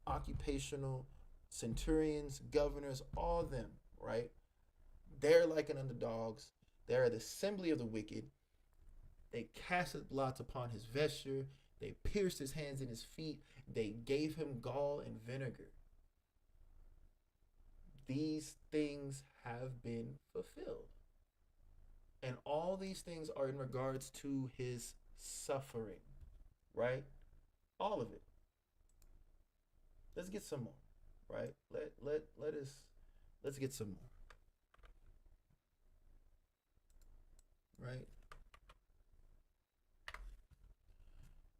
occupational centurions, governors, all of them, right? They're likened unto dogs. They're the assembly of the wicked. They casted lots upon his vesture. They pierced his hands and his feet. They gave him gall and vinegar. These things have been fulfilled. And all these things are in regards to his suffering, right? All of it. Let's get some more, right? Let's get some more. Right?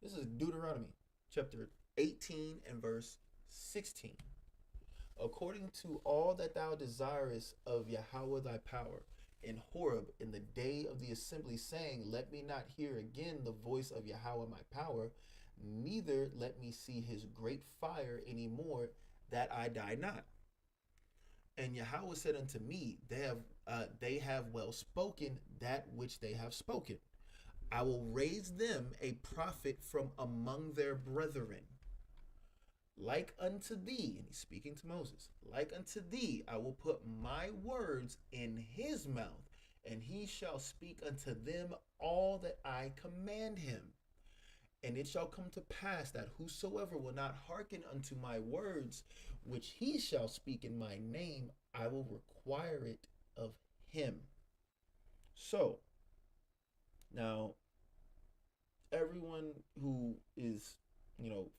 This is Deuteronomy chapter 18 and verse 16. According to all that thou desirest of Yahweh thy power in Horeb in the day of the assembly, saying, let me not hear again the voice of Yahweh my power, neither let me see his great fire any more, that I die not. And Yahweh said unto me, they have well spoken that which they have spoken. I will raise them a prophet from among their brethren, like unto thee. And he's speaking to Moses. Like unto thee, I will put my words in his mouth, and he shall speak unto them all that I command him. And it shall come to pass that whosoever will not hearken unto my words, which he shall speak in my name, I will require it of him. So, now, everyone who is,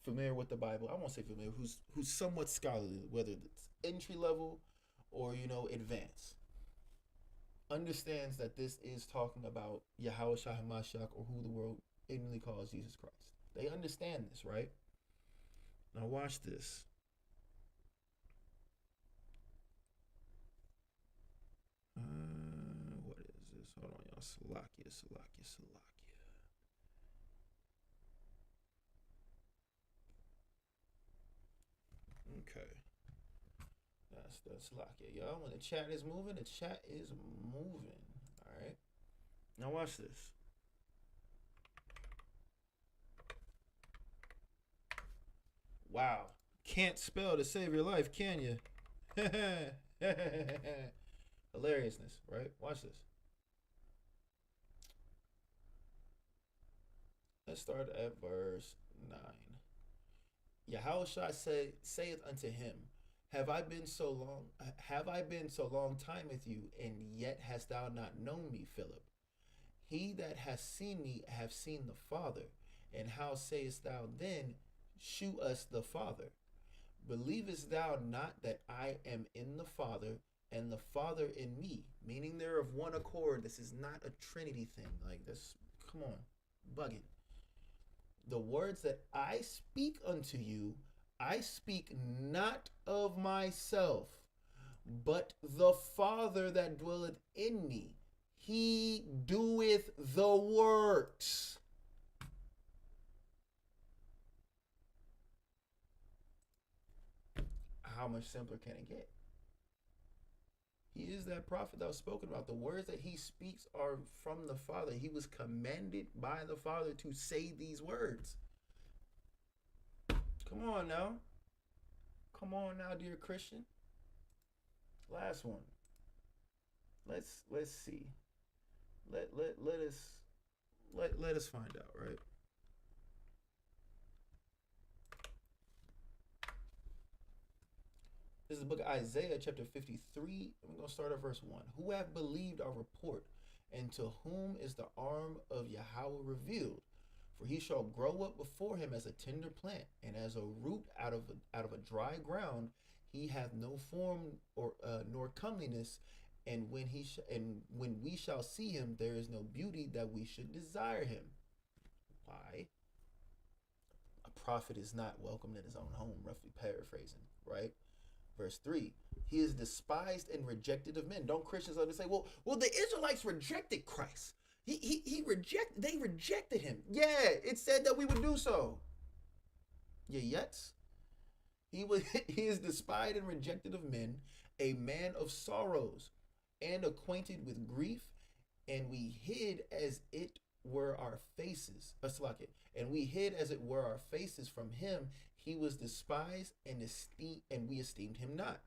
familiar with the Bible, I won't say familiar, who's somewhat scholarly, whether it's entry level or, advanced, understands that this is talking about Yahweh Shah HaMashiach, or who the world ignorantly calls Jesus Christ. They understand this, right? Now watch this. What is this? Hold on, y'all. Salakia. Okay. That's Salakia. Y'all, when the chat is moving, the chat is moving. All right. Now watch this. Wow. Can't spell to save your life, can you? Hilariousness, right? Watch this. Let's start at verse 9. Yahushua saith unto him, Have I been so long time with you, and yet hast thou not known me, Philip? He that hath seen me hath seen the Father. And how sayest thou then, Shew us the Father? Believest thou not that I am in the Father, and the Father in me? Meaning they're of one accord. This is not a Trinity thing. Like this, come on, bugging. The words that I speak unto you, I speak not of myself, but the Father that dwelleth in me, he doeth the works. How much simpler can it get? He is that prophet that was spoken about. The words that he speaks are from the Father. He was commanded by the Father to say these words. Come on now. Come on now, dear Christian. Last one. Let's see. Let us find out, right? This is the book of Isaiah, chapter 53. We're going to start at verse 1. Who have believed our report, and to whom is the arm of Yahweh revealed? For he shall grow up before him as a tender plant, and as a root out of a dry ground. He hath no form or nor comeliness, and when we shall see him, there is no beauty that we should desire him. Why? A prophet is not welcomed in his own home, roughly paraphrasing, right? Verse 3, he is despised and rejected of men. Don't Christians understand? Say, well, the Israelites rejected Christ. They rejected him. Yeah, it said that we would do so. Yeah, yet he is despised and rejected of men, a man of sorrows, and acquainted with grief, and we hid as it were our faces. And we hid as it were our faces from him. He was despised and we esteemed him not.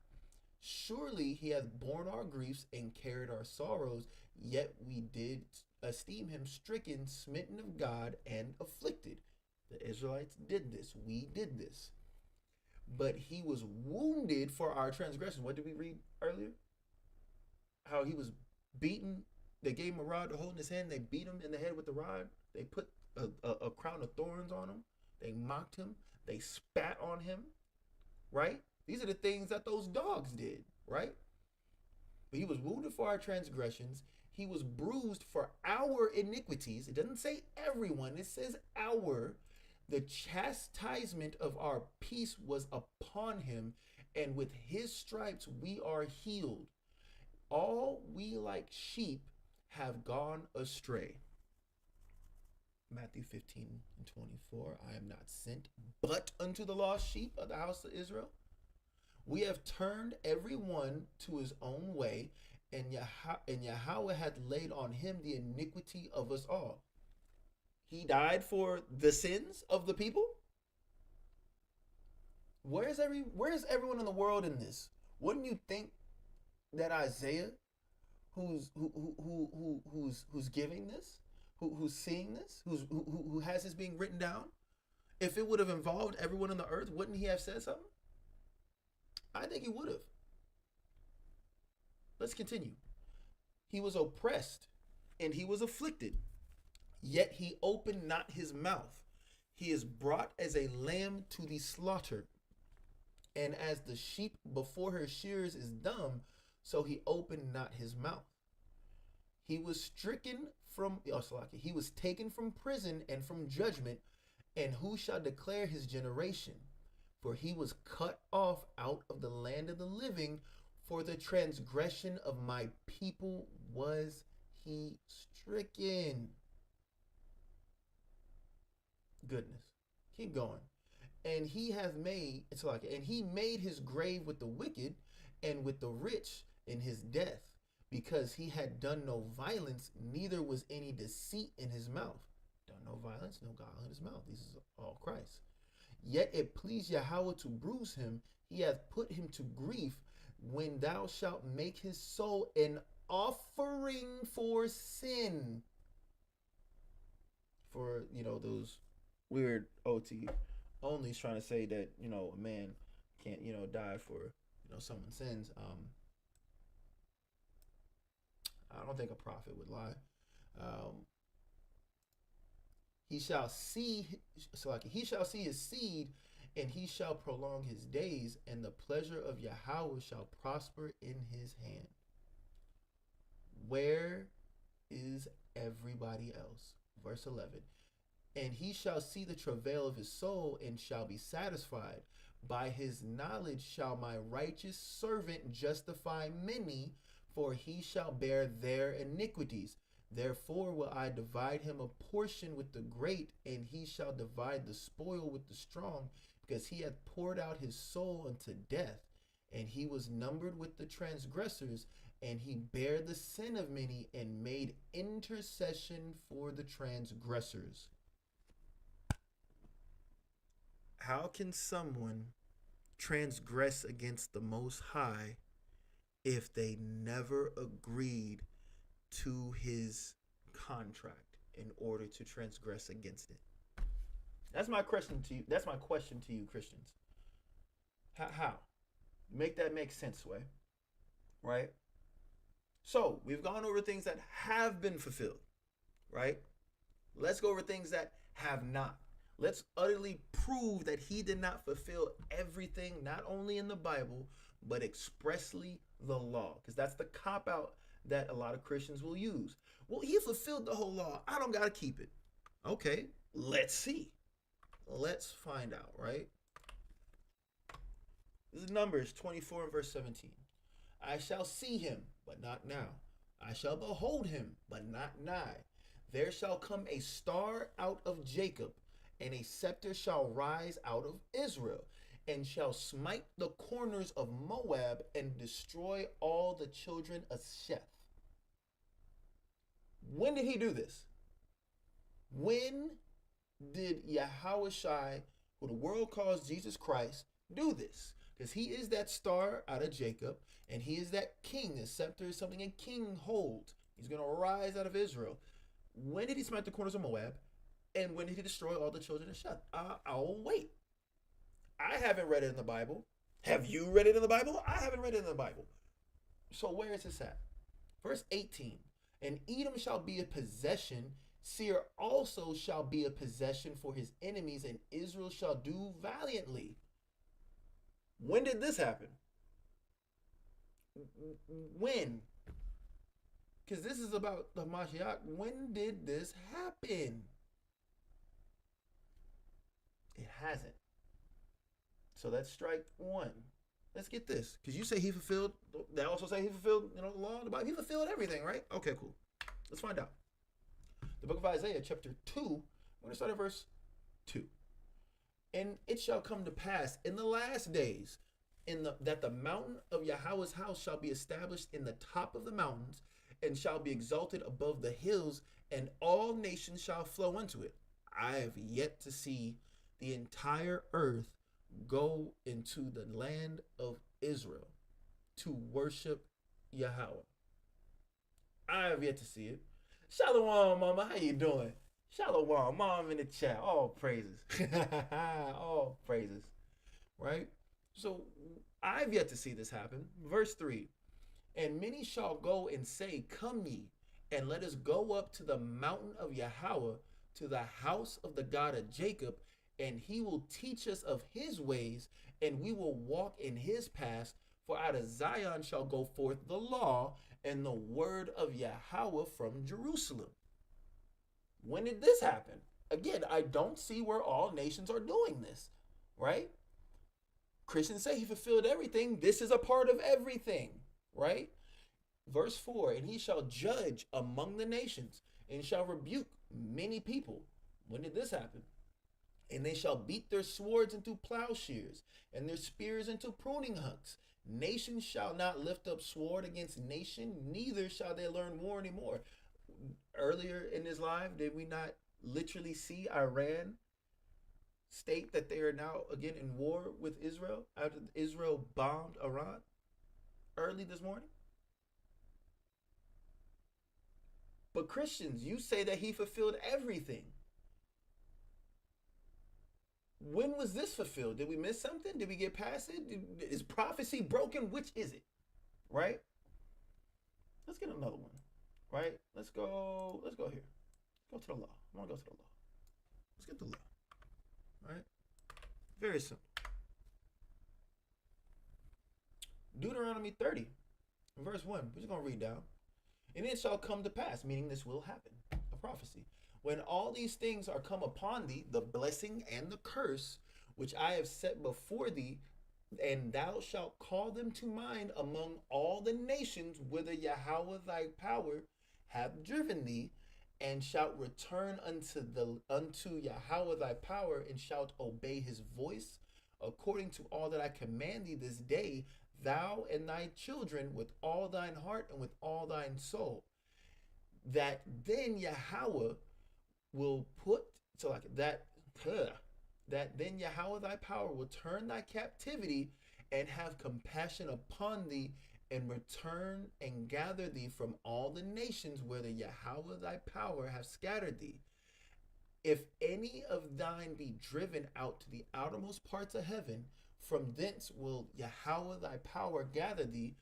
Surely he hath borne our griefs and carried our sorrows, yet we did esteem him stricken, smitten of God, and afflicted. The Israelites did this. We did this. But he was wounded for our transgressions. What did we read earlier? How he was beaten. They gave him a rod to hold in his hand. They beat him in the head with the rod. They put a crown of thorns on him. They mocked him. They spat on him. Right? These are the things that those dogs did. Right? But he was wounded for our transgressions. He was bruised for our iniquities. It doesn't say everyone. It says our. The chastisement of our peace was upon him, and with his stripes we are healed. All we like sheep have gone astray. Matthew 15:24. I am not sent but unto the lost sheep of the house of Israel. We have turned every one to his own way, and Yahweh hath laid on him the iniquity of us all. He died for the sins of the people. Where's everyone in the world in this? Wouldn't you think that Isaiah, who's giving this, who's seeing this, who has this being written down, if it would have involved everyone on the earth, wouldn't he have said something? I think he would have. Let's continue. He was oppressed and he was afflicted, yet he opened not his mouth. He is brought as a lamb to the slaughter, and as the sheep before her shearers is dumb, so he opened not his mouth. He was stricken from, he was taken from prison and from judgment, and who shall declare his generation? For he was cut off out of the land of the living, for the transgression of my people was poverty-stricken. Goodness. Keep going. And he hath made, it's like, and he made his grave with the wicked and with the rich in his death, because he had done no violence, neither was any deceit in his mouth. Done no violence, no guile in his mouth. This is all Christ. Yet it pleased Yahweh to bruise him. He hath put him to grief, when thou shalt make his soul an offering for sin. For, those weird OT only's trying to say that, a man can't, die for, someone's sins. I don't think a prophet would lie. He shall see his seed, and he shall prolong his days, and the pleasure of Yahweh shall prosper in his hand. Where is everybody else? Verse 11. And he shall see the travail of his soul, and shall be satisfied. By his knowledge shall my righteous servant justify many, for he shall bear their iniquities. Therefore will I divide him a portion with the great, and he shall divide the spoil with the strong, because he hath poured out his soul unto death, and he was numbered with the transgressors, and he bare the sin of many, and made intercession for the transgressors. How can someone transgress against the Most High if they never agreed to his contract in order to transgress against it? That's my question to you. That's my question to you, Christians. How? Make that make sense, way. Right? So, we've gone over things that have been fulfilled. Right? Let's go over things that have not. Let's utterly prove that he did not fulfill everything, not only in the Bible, but expressly the law. Because that's the cop-out that a lot of Christians will use. Well, he fulfilled the whole law. I don't got to keep it. Okay, let's see. Let's find out, right? This is Numbers 24 and verse 17. I shall see him, but not now. I shall behold him, but not nigh. There shall come a star out of Jacob, and a scepter shall rise out of Israel, and shall smite the corners of Moab, and destroy all the children of Sheth. When did he do this? When did Yahushua, who the world calls Jesus Christ, do this? Because he is that star out of Jacob, and he is that king. The scepter is something a king holds. He's going to rise out of Israel. When did he smite the corners of Moab? And when did he destroy all the children of Sheth? I'll wait. I haven't read it in the Bible. Have you read it in the Bible? I haven't read it in the Bible. So where is this at? Verse 18. And Edom shall be a possession. Seir also shall be a possession for his enemies, and Israel shall do valiantly. When did this happen? When? Because this is about the Mashiach. When did this happen? It hasn't. So that's strike one. Let's get this. Because you say he fulfilled, they also say he fulfilled, the law, the Bible. He fulfilled everything, right? Okay, cool. Let's find out. The book of Isaiah, chapter 2, we're going to start at verse 2. And it shall come to pass in the last days that the mountain of Yahweh's house shall be established in the top of the mountains, and shall be exalted above the hills, and all nations shall flow unto it. I have yet to see the entire earth go into the land of Israel to worship Yahweh. I have yet to see it. Shalom, mama. How you doing? Shalom, mom in the chat. All praises. All praises. Right? So I've yet to see this happen. Verse 3. And many shall go and say, come ye, and let us go up to the mountain of Yahweh, to the house of the God of Jacob, and he will teach us of his ways, and we will walk in his paths. For out of Zion shall go forth the law and the word of Yahweh from Jerusalem. When did this happen? Again, I don't see where all nations are doing this, right? Christians say he fulfilled everything. This is a part of everything, right? Verse 4, and he shall judge among the nations and shall rebuke many people. When did this happen? And they shall beat their swords into plowshares and their spears into pruning hooks. Nation shall not lift up sword against nation, neither shall they learn war anymore. Earlier in this live, did we not literally see Iran state that they are now again in war with Israel after Israel bombed Iran early this morning? But Christians, you say that he fulfilled everything. When was this fulfilled? Did we miss something? Did we get past it? Is prophecy broken? Which is it? Right? Let's get another one. Right? Let's go here. Go to the law. I want to go to the law. Let's get the law. Right? Very simple. Deuteronomy 30, verse 1. We're just going to read down. And it shall come to pass, meaning this will happen, a prophecy. When all these things are come upon thee, the blessing and the curse, which I have set before thee, and thou shalt call them to mind among all the nations whither Yahweh thy power hath driven thee, and shalt return unto Yahweh thy power, and shalt obey his voice, according to all that I command thee this day, thou and thy children with all thine heart and with all thine soul. That then Yahweh will put that then Yahweh thy power will turn thy captivity and have compassion upon thee, and return and gather thee from all the nations whither Yahweh thy power hath scattered thee. If any of thine be driven out to the outermost parts of heaven, from thence will Yahweh thy power gather thee,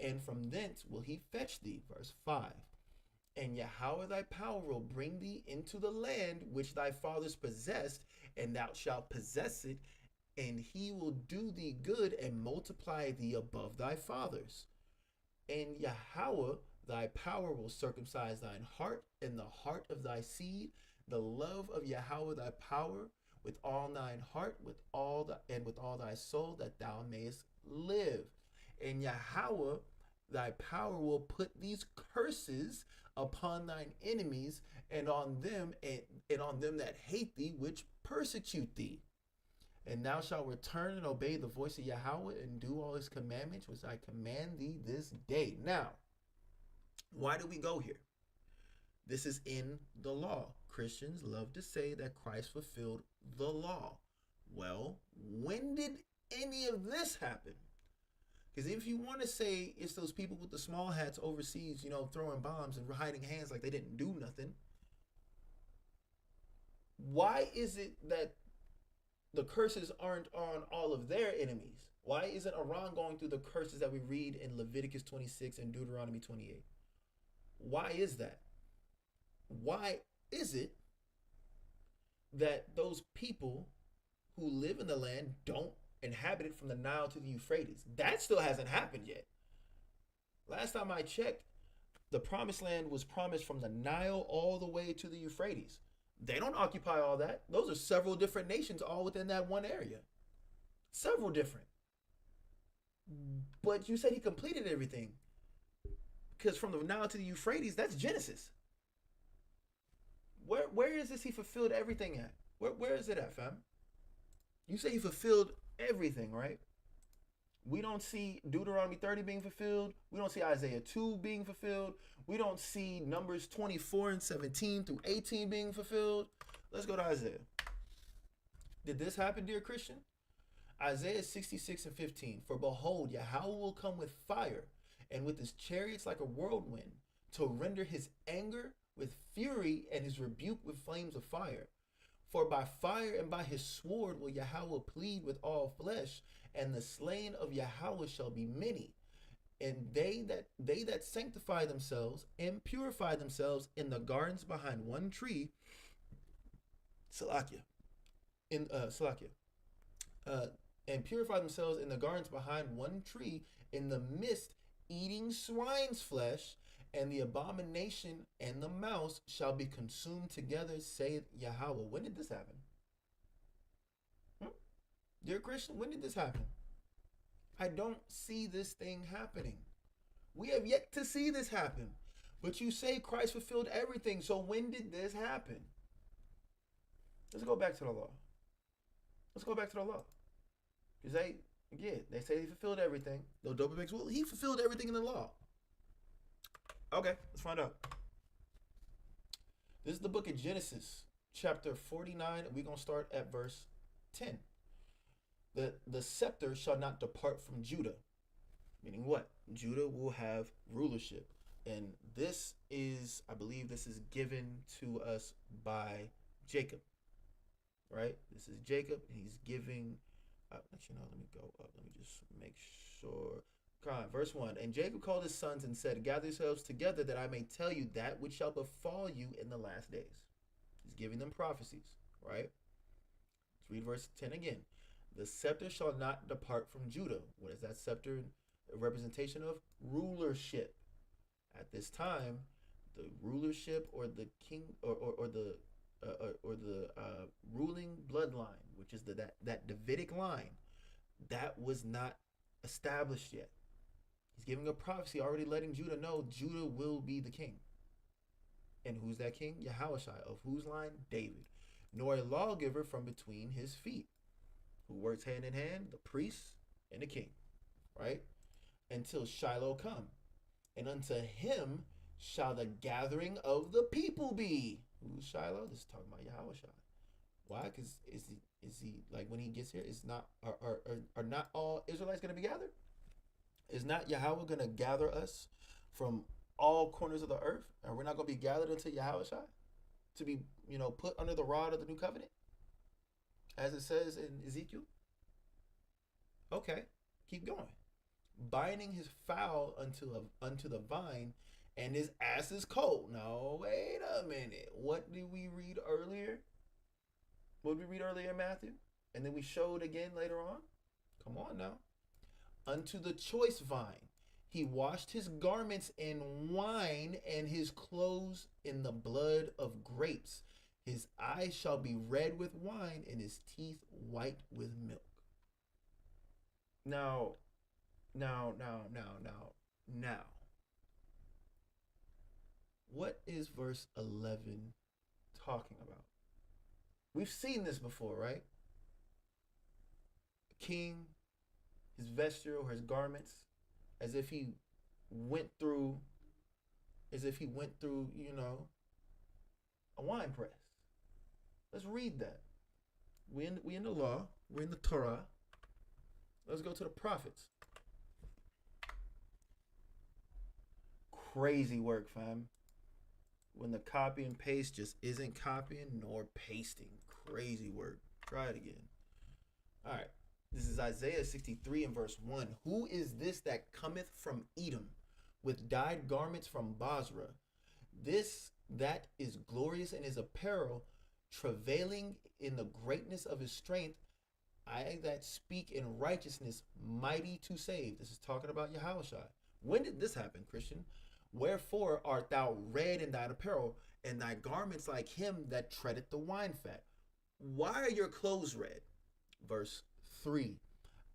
and from thence will he fetch thee. Verse 5. And Yahweh thy power will bring thee into the land which thy fathers possessed, and thou shalt possess it, and he will do thee good and multiply thee above thy fathers. And Yahweh thy power will circumcise thine heart and the heart of thy seed, the love of Yahweh thy power with all thine heart, with all thy soul, that thou mayest live. And Yahweh thy power will put these curses upon thine enemies, and on them that hate thee, which persecute thee. And thou shalt return and obey the voice of Yahweh, and do all his commandments which I command thee this day. Now, why do we go here? This is in the law. Christians love to say that Christ fulfilled the law. Well, when did any of this happen? Because if you want to say it's those people with the small hats overseas, throwing bombs and hiding hands like they didn't do nothing, why is it that the curses aren't on all of their enemies? Why isn't Iran going through the curses that we read in Leviticus 26 and Deuteronomy 28? Why is that? Why is it that those people who live in the land don't inhabit it from the Nile to the Euphrates? That still hasn't happened yet. Last time I checked, the promised land was promised from the Nile all the way to the Euphrates. They don't occupy all that. Those are several different nations all within that one area. Several different. But you said he completed everything. Because from the Nile to the Euphrates, that's Genesis. Where is this he fulfilled everything at? Where is it at, fam? You say he fulfilled everything, right? We don't see Deuteronomy 30 being fulfilled. We don't see Isaiah 2 being fulfilled. We don't see Numbers 24 and 17 through 18 being fulfilled. Let's go to Isaiah. Did this happen, dear Christian? Isaiah 66 and 15. For behold, Yahweh will come with fire, and with his chariots like a whirlwind, to render his anger with fury and his rebuke with flames of fire. For by fire and by his sword will Yahweh plead with all flesh, and the slain of Yahweh shall be many. And they that sanctify themselves and purify themselves in the gardens behind one tree, and purify themselves in the gardens behind one tree, in the midst eating swine's flesh, and the abomination and the mouse shall be consumed together, saith Yahweh. When did this happen? Dear Christian, when did this happen? I don't see this thing happening. We have yet to see this happen. But you say Christ fulfilled everything. So when did this happen? Let's go back to the law. Let's go back to the law. Because they say he fulfilled everything. No double makes, well, he fulfilled everything in the law. Okay, let's find out. This is the book of Genesis, chapter 49. We're going to start at verse 10. The scepter shall not depart from Judah. Meaning what? Judah will have rulership. And this is, I believe this is given to us by Jacob. Right? This is Jacob, and he's giving, actually, no, let me go up. Let me just make sure. Come on, verse 1. And Jacob called his sons and said, gather yourselves together that I may tell you that which shall befall you in the last days. He's giving them prophecies, right? Let's read verse 10 again. The scepter shall not depart from Judah. What is that scepter? A representation of rulership. At this time, the rulership or the king or the ruling bloodline, which is that Davidic line, that was not established yet. He's giving a prophecy, already letting Judah know Judah will be the king. And who's that king? Yahushua. Of whose line? David. Nor a lawgiver from between his feet. Who works hand in hand? The priest and the king. Right? Until Shiloh come. And unto him shall the gathering of the people be. Who's Shiloh? This is talking about Yahushua. Why? Because is he like when he gets here? Is not are not all Israelites going to be gathered? Is not Yahweh going to gather us from all corners of the earth, and we're not going to be gathered unto Yahushua to be put under the rod of the new covenant, as it says in Ezekiel? Okay, keep going. Binding his fowl unto the vine, and his ass's colt. Now, wait a minute. What did we read earlier? What did we read earlier in Matthew? And then we showed again later on? Come on now. Unto the choice vine. He washed his garments in wine and his clothes in the blood of grapes. His eyes shall be red with wine and his teeth white with milk. Now. What is verse 11 talking about? We've seen this before, right? A king, his vesture or his garments, as if he went through, a wine press. Let's read that. We in the law. We're in the Torah. Let's go to the prophets. Crazy work, fam. When the copy and paste just isn't copying nor pasting. Crazy work. Try it again. All right. This is Isaiah 63 and verse 1. Who is this that cometh from Edom with dyed garments from Basra? This that is glorious in his apparel, travailing in the greatness of his strength. I that speak in righteousness, mighty to save. This is talking about Yahushua. When did this happen, Christian? Wherefore art thou red in thine apparel, and thy garments like him that treadeth the wine fat? Why are your clothes red? Verse 3.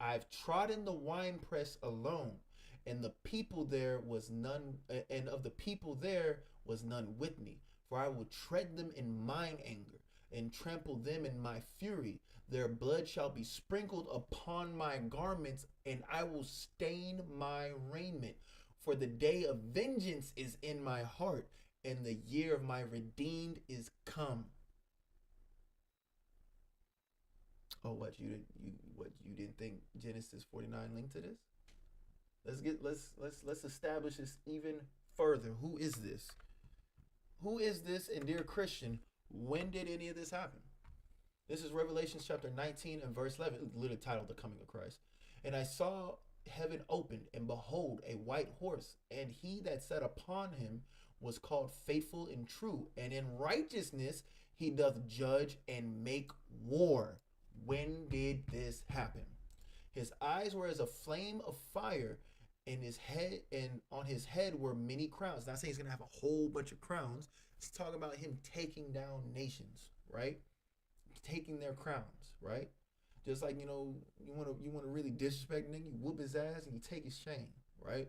I've trodden the winepress alone, and the people there was none, and of the people there was none with me. For I will tread them in mine anger, and trample them in my fury. Their blood shall be sprinkled upon my garments, and I will stain my raiment. For the day of vengeance is in my heart, and the year of my redeemed is come. Oh, what you didn't think Genesis 49 linked to this? Let's establish this even further. Who is this? Who is this? And dear Christian, when did any of this happen? This is Revelation chapter 19 and verse 11, literally titled The Coming of Christ. And I saw heaven opened, and behold, a white horse, and he that sat upon him was called Faithful and True, and in righteousness he doth judge and make war. When did this happen? His eyes were as a flame of fire, and his head, and on his head were many crowns. Not saying he's gonna have a whole bunch of crowns. It's talking about him taking down nations, right? Taking their crowns, right? Just like, you want to really disrespect a nigga, you whoop his ass and you take his chain, right?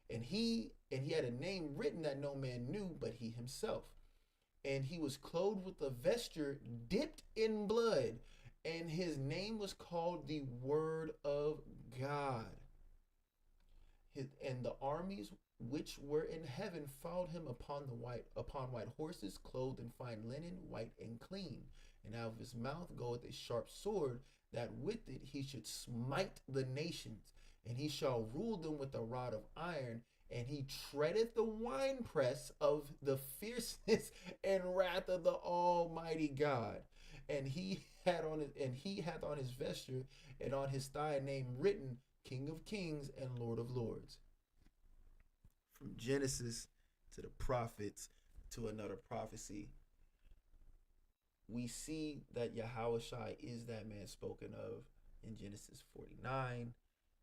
And he had a name written that no man knew but he himself. And he was clothed with a vesture dipped in blood, and his name was called the Word of God. And the armies which were in heaven followed him upon white horses, clothed in fine linen, white and clean. And out of his mouth goeth a sharp sword, that with it he should smite the nations, and he shall rule them with a rod of iron, and he treadeth the winepress of the fierceness and wrath of the Almighty God. And he hath on his vesture and on his thigh a name written, King of Kings and Lord of Lords. From Genesis to the prophets to another prophecy, we see that Yahushua is that man spoken of in Genesis 49.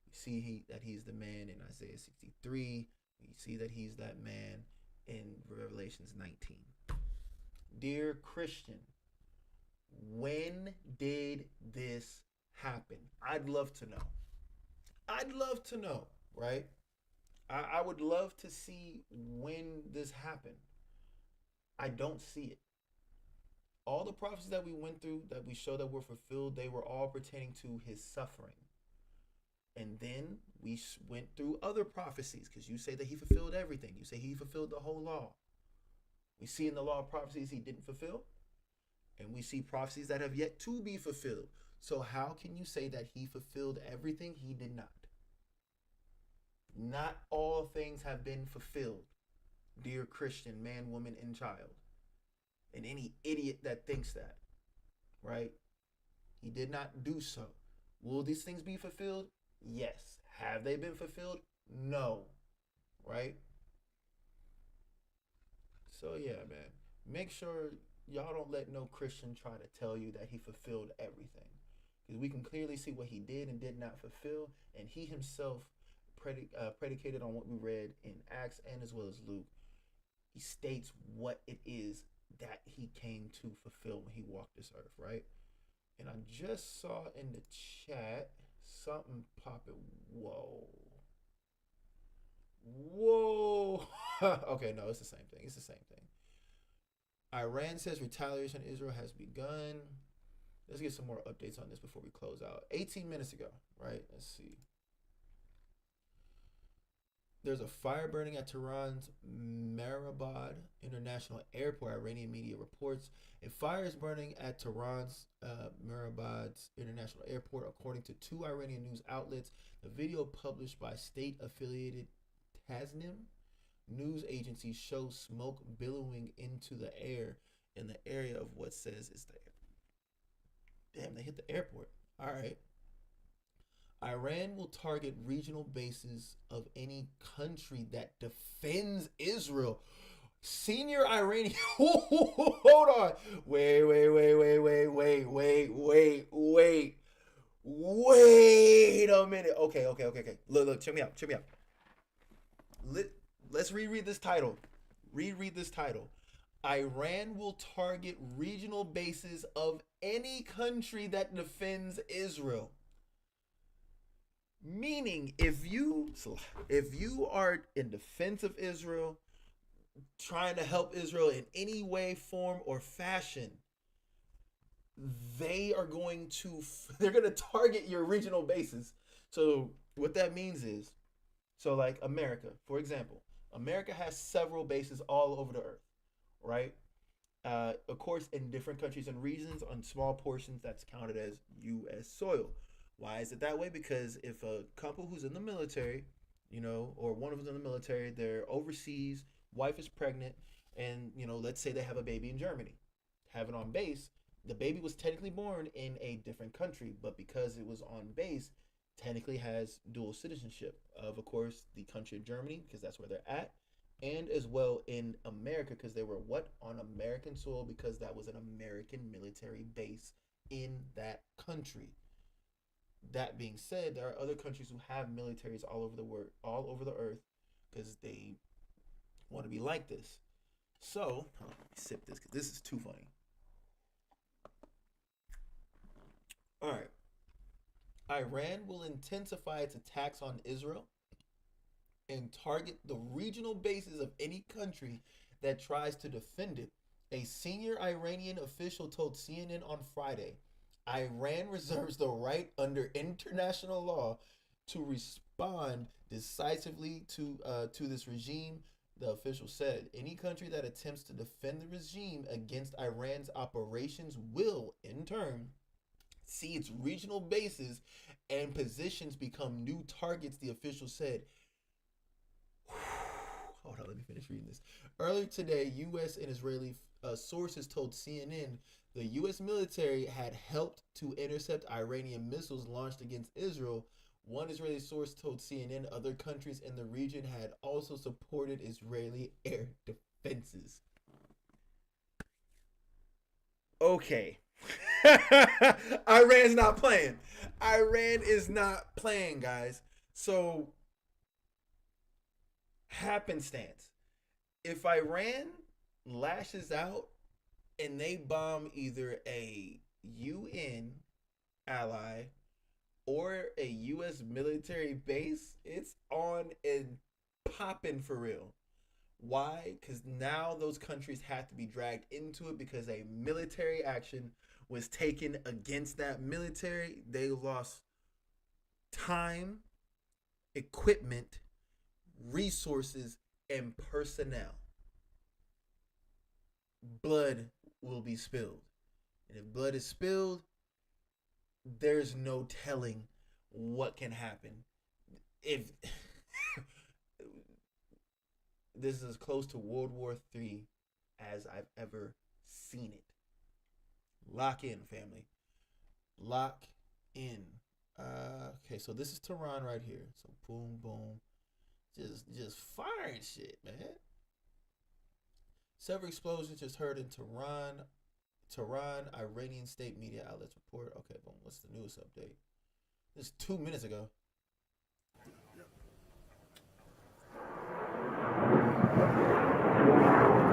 We see that he's the man in Isaiah 63. We see that he's that man in Revelations 19. Dear Christian, when did this happen? I'd love to know. I'd love to know, right? I would love to see when this happened. I don't see it. All the prophecies that we went through, that we show that were fulfilled, they were all pertaining to his suffering. And then we went through other prophecies, because you say that he fulfilled everything. You say he fulfilled the whole law. We see in the law of prophecies he didn't fulfill. And we see prophecies that have yet to be fulfilled. So how can you say that he fulfilled everything? He did not. Not all things have been fulfilled, dear Christian, man, woman, and child. And any idiot that thinks that, right? He did not do so. Will these things be fulfilled? Yes. Have they been fulfilled? No. Right? So yeah, man. Make sure y'all don't let no Christian try to tell you that he fulfilled everything. Because we can clearly see what he did and did not fulfill. And he himself predicated on what we read in Acts and as well as Luke. He states what it is that he came to fulfill when he walked this earth, right? And I just saw in the chat something popping. Whoa. Okay, no, it's the same thing. It's the same thing. Iran says retaliation on Israel has begun. Let's get some more updates on this before we close out. 18 minutes ago, right? Let's see. There's a fire burning at Tehran's Mehrabad International Airport, Iranian media reports. A fire is burning at Tehran's Mehrabad's International Airport, according to two Iranian news outlets. The video published by state-affiliated Tasnim news agency shows smoke billowing into the air in the area of what says is the... Damn, they hit the airport. All right. Iran will target regional bases of any country that defends Israel. Senior Iranian... Hold on. Wait a minute. Okay. Look, check me out. Let's reread this title. Reread this title. Iran will target regional bases of any country that defends Israel. Meaning, if you are in defense of Israel, trying to help Israel in any way, form, or fashion, they're going to target your regional bases. So what that means is, so like America, for example, America has several bases all over the earth, right? Of course, in different countries and regions, on small portions, that's counted as U.S. soil. Why is it that way? Because if a couple who's in the military, or one of them in the military, they're overseas, wife is pregnant, and, let's say they have a baby in Germany, have it on base, the baby was technically born in a different country, but because it was on base, technically has dual citizenship of course, the country of Germany, because that's where they're at, and as well in America, because they were on American soil, because that was an American military base in that country. That being said, there are other countries who have militaries all over the earth, because they want to be like this. So, let me sip this, because this is too funny. All right. Iran will intensify its attacks on Israel and target the regional bases of any country that tries to defend it. A senior Iranian official told CNN on Friday, Iran reserves the right under international law to respond decisively to this regime. The official said any country that attempts to defend the regime against Iran's operations will, in turn, see its regional bases and positions become new targets, the official said. Hold on, let me finish reading this. Earlier today, U.S. and Israeli sources told CNN the U.S. military had helped to intercept Iranian missiles launched against Israel. One Israeli source told CNN other countries in the region had also supported Israeli air defenses. Okay. Iran's not playing. Iran is not playing, guys. So, happenstance. If Iran lashes out and they bomb either a UN ally or a U.S. military base, it's on and popping for real. Why? Because now those countries have to be dragged into it because a military action was taken against that military. They lost time, equipment, resources, and personnel. Blood will be spilled. And if blood is spilled, there's no telling what can happen. If this is as close to World War III as I've ever seen it. Lock in, family. Lock in. Okay, so this is Tehran right here. So boom, boom. Just firing shit, man. Several explosions just heard in Tehran. Iranian state media outlets report. Okay, boom. What's the newest update? This is 2 minutes ago.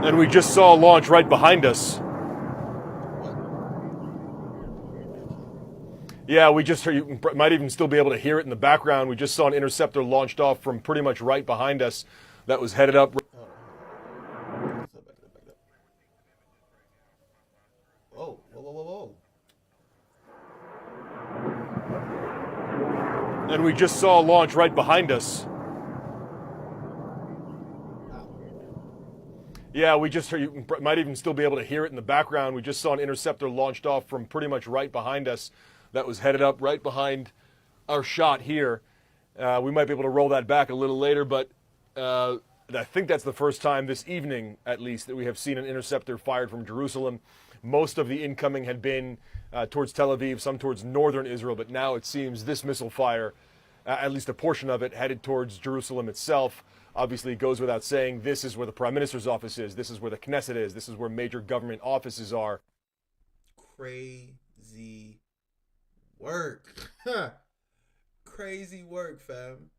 And we just saw a launch right behind us. Yeah, we just heard, you might even still be able to hear it in the background. We just saw an interceptor launched off from pretty much right behind us that was headed up.
Oh, whoa.
And we just saw a launch right behind us. Yeah, we just heard, you might even still be able to hear it in the background. We just saw an interceptor launched off from pretty much right behind us that was headed up right behind our shot here. We might be able to roll that back a little later, but I think that's the first time this evening, at least, that we have seen an interceptor fired from Jerusalem. Most of the incoming had been towards Tel Aviv, some towards northern Israel, but now it seems this missile fire, at least a portion of it, headed towards Jerusalem itself. Obviously, it goes without saying, this is where the Prime Minister's office is. This is where the Knesset is. This is where major government offices are.
Crazy work. Crazy work, fam.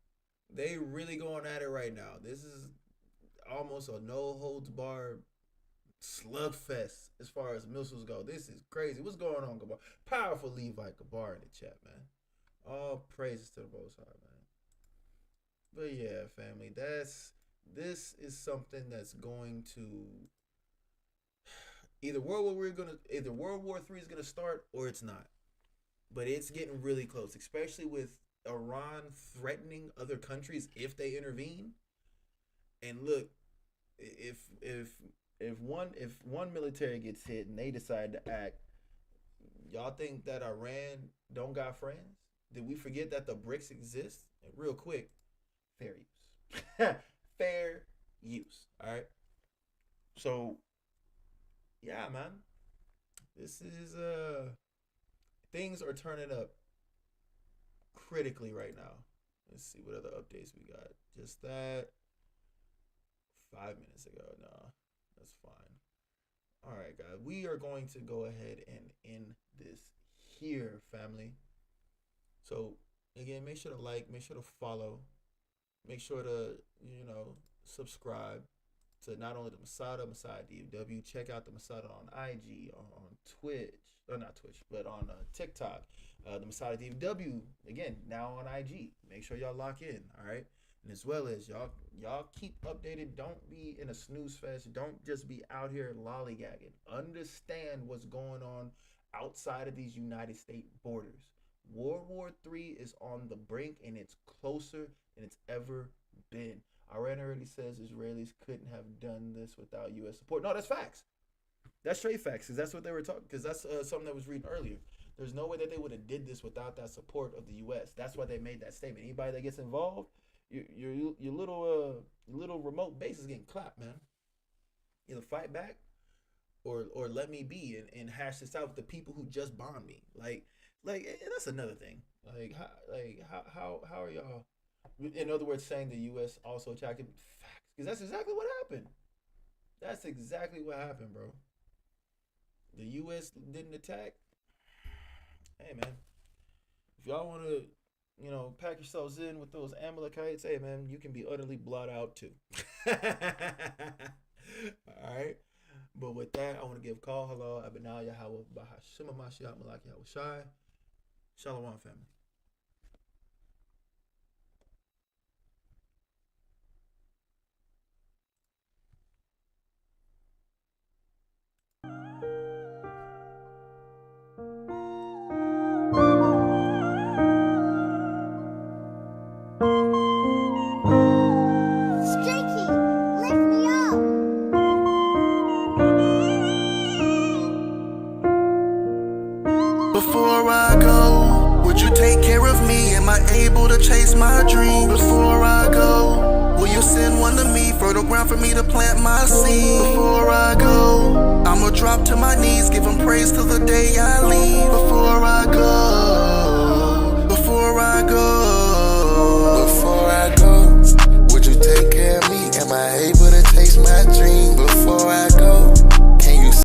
They really going at it right now. This is almost a no-holds-barred slugfest as far as missiles go. This is crazy. What's going on, Gabar? Powerful Levite Gabar in the chat, man. All praises to the Most High, man. But yeah, family, this is something that's going to either World War III is gonna start or it's not. But it's getting really close, especially with Iran threatening other countries if they intervene. And look, if one military gets hit and they decide to act, y'all think that Iran don't got friends? Did we forget that the BRICS exist? And real quick, fair use. Fair use. All right. So, yeah, man. This is things are turning up critically right now. Let's see what other updates we got. Just that 5 minutes ago. No, that's fine. All right, guys. We are going to go ahead and end this here, family. So, again, make sure to like, make sure to follow. Make sure to, subscribe to not only the Masada DFW. Check out the Masada on IG, on Twitch, or not Twitch, but on TikTok. The Masada DFW, again, now on IG. Make sure y'all lock in, all right? And as well as y'all keep updated. Don't be in a snooze fest. Don't just be out here lollygagging. Understand what's going on outside of these United States borders. World War III is on the brink, and it's closer than it's ever been. Iran already says Israelis couldn't have done this without U.S. support. No, that's facts. That's straight facts, because that's what they were talking. Because that's something that was reading earlier. There's no way that they would have did this without that support of the U.S. That's why they made that statement. Anybody that gets involved, your little remote base is getting clapped, man. Either fight back, or let me be and hash this out with the people who just bombed me. Like that's another thing. How are y'all? In other words, saying the U.S. also attacked him. Facts, because that's exactly what happened. That's exactly what happened, bro. The U.S. didn't attack. Hey, man, if y'all want to, pack yourselves in with those Amalekites, hey, man, you can be utterly blotted out too. All right. But with that, I want to give call hello, Abinah Yahweh, Bahashim Mashiach Malaki Shai. Shalom, family.
Before I go, would you take care of me? Am I able to chase my dreams? Before I go, will you send one to me? Fertile ground for me to plant my seed. Before I go, I'ma drop to my knees, give him praise till the day I leave. Before I go,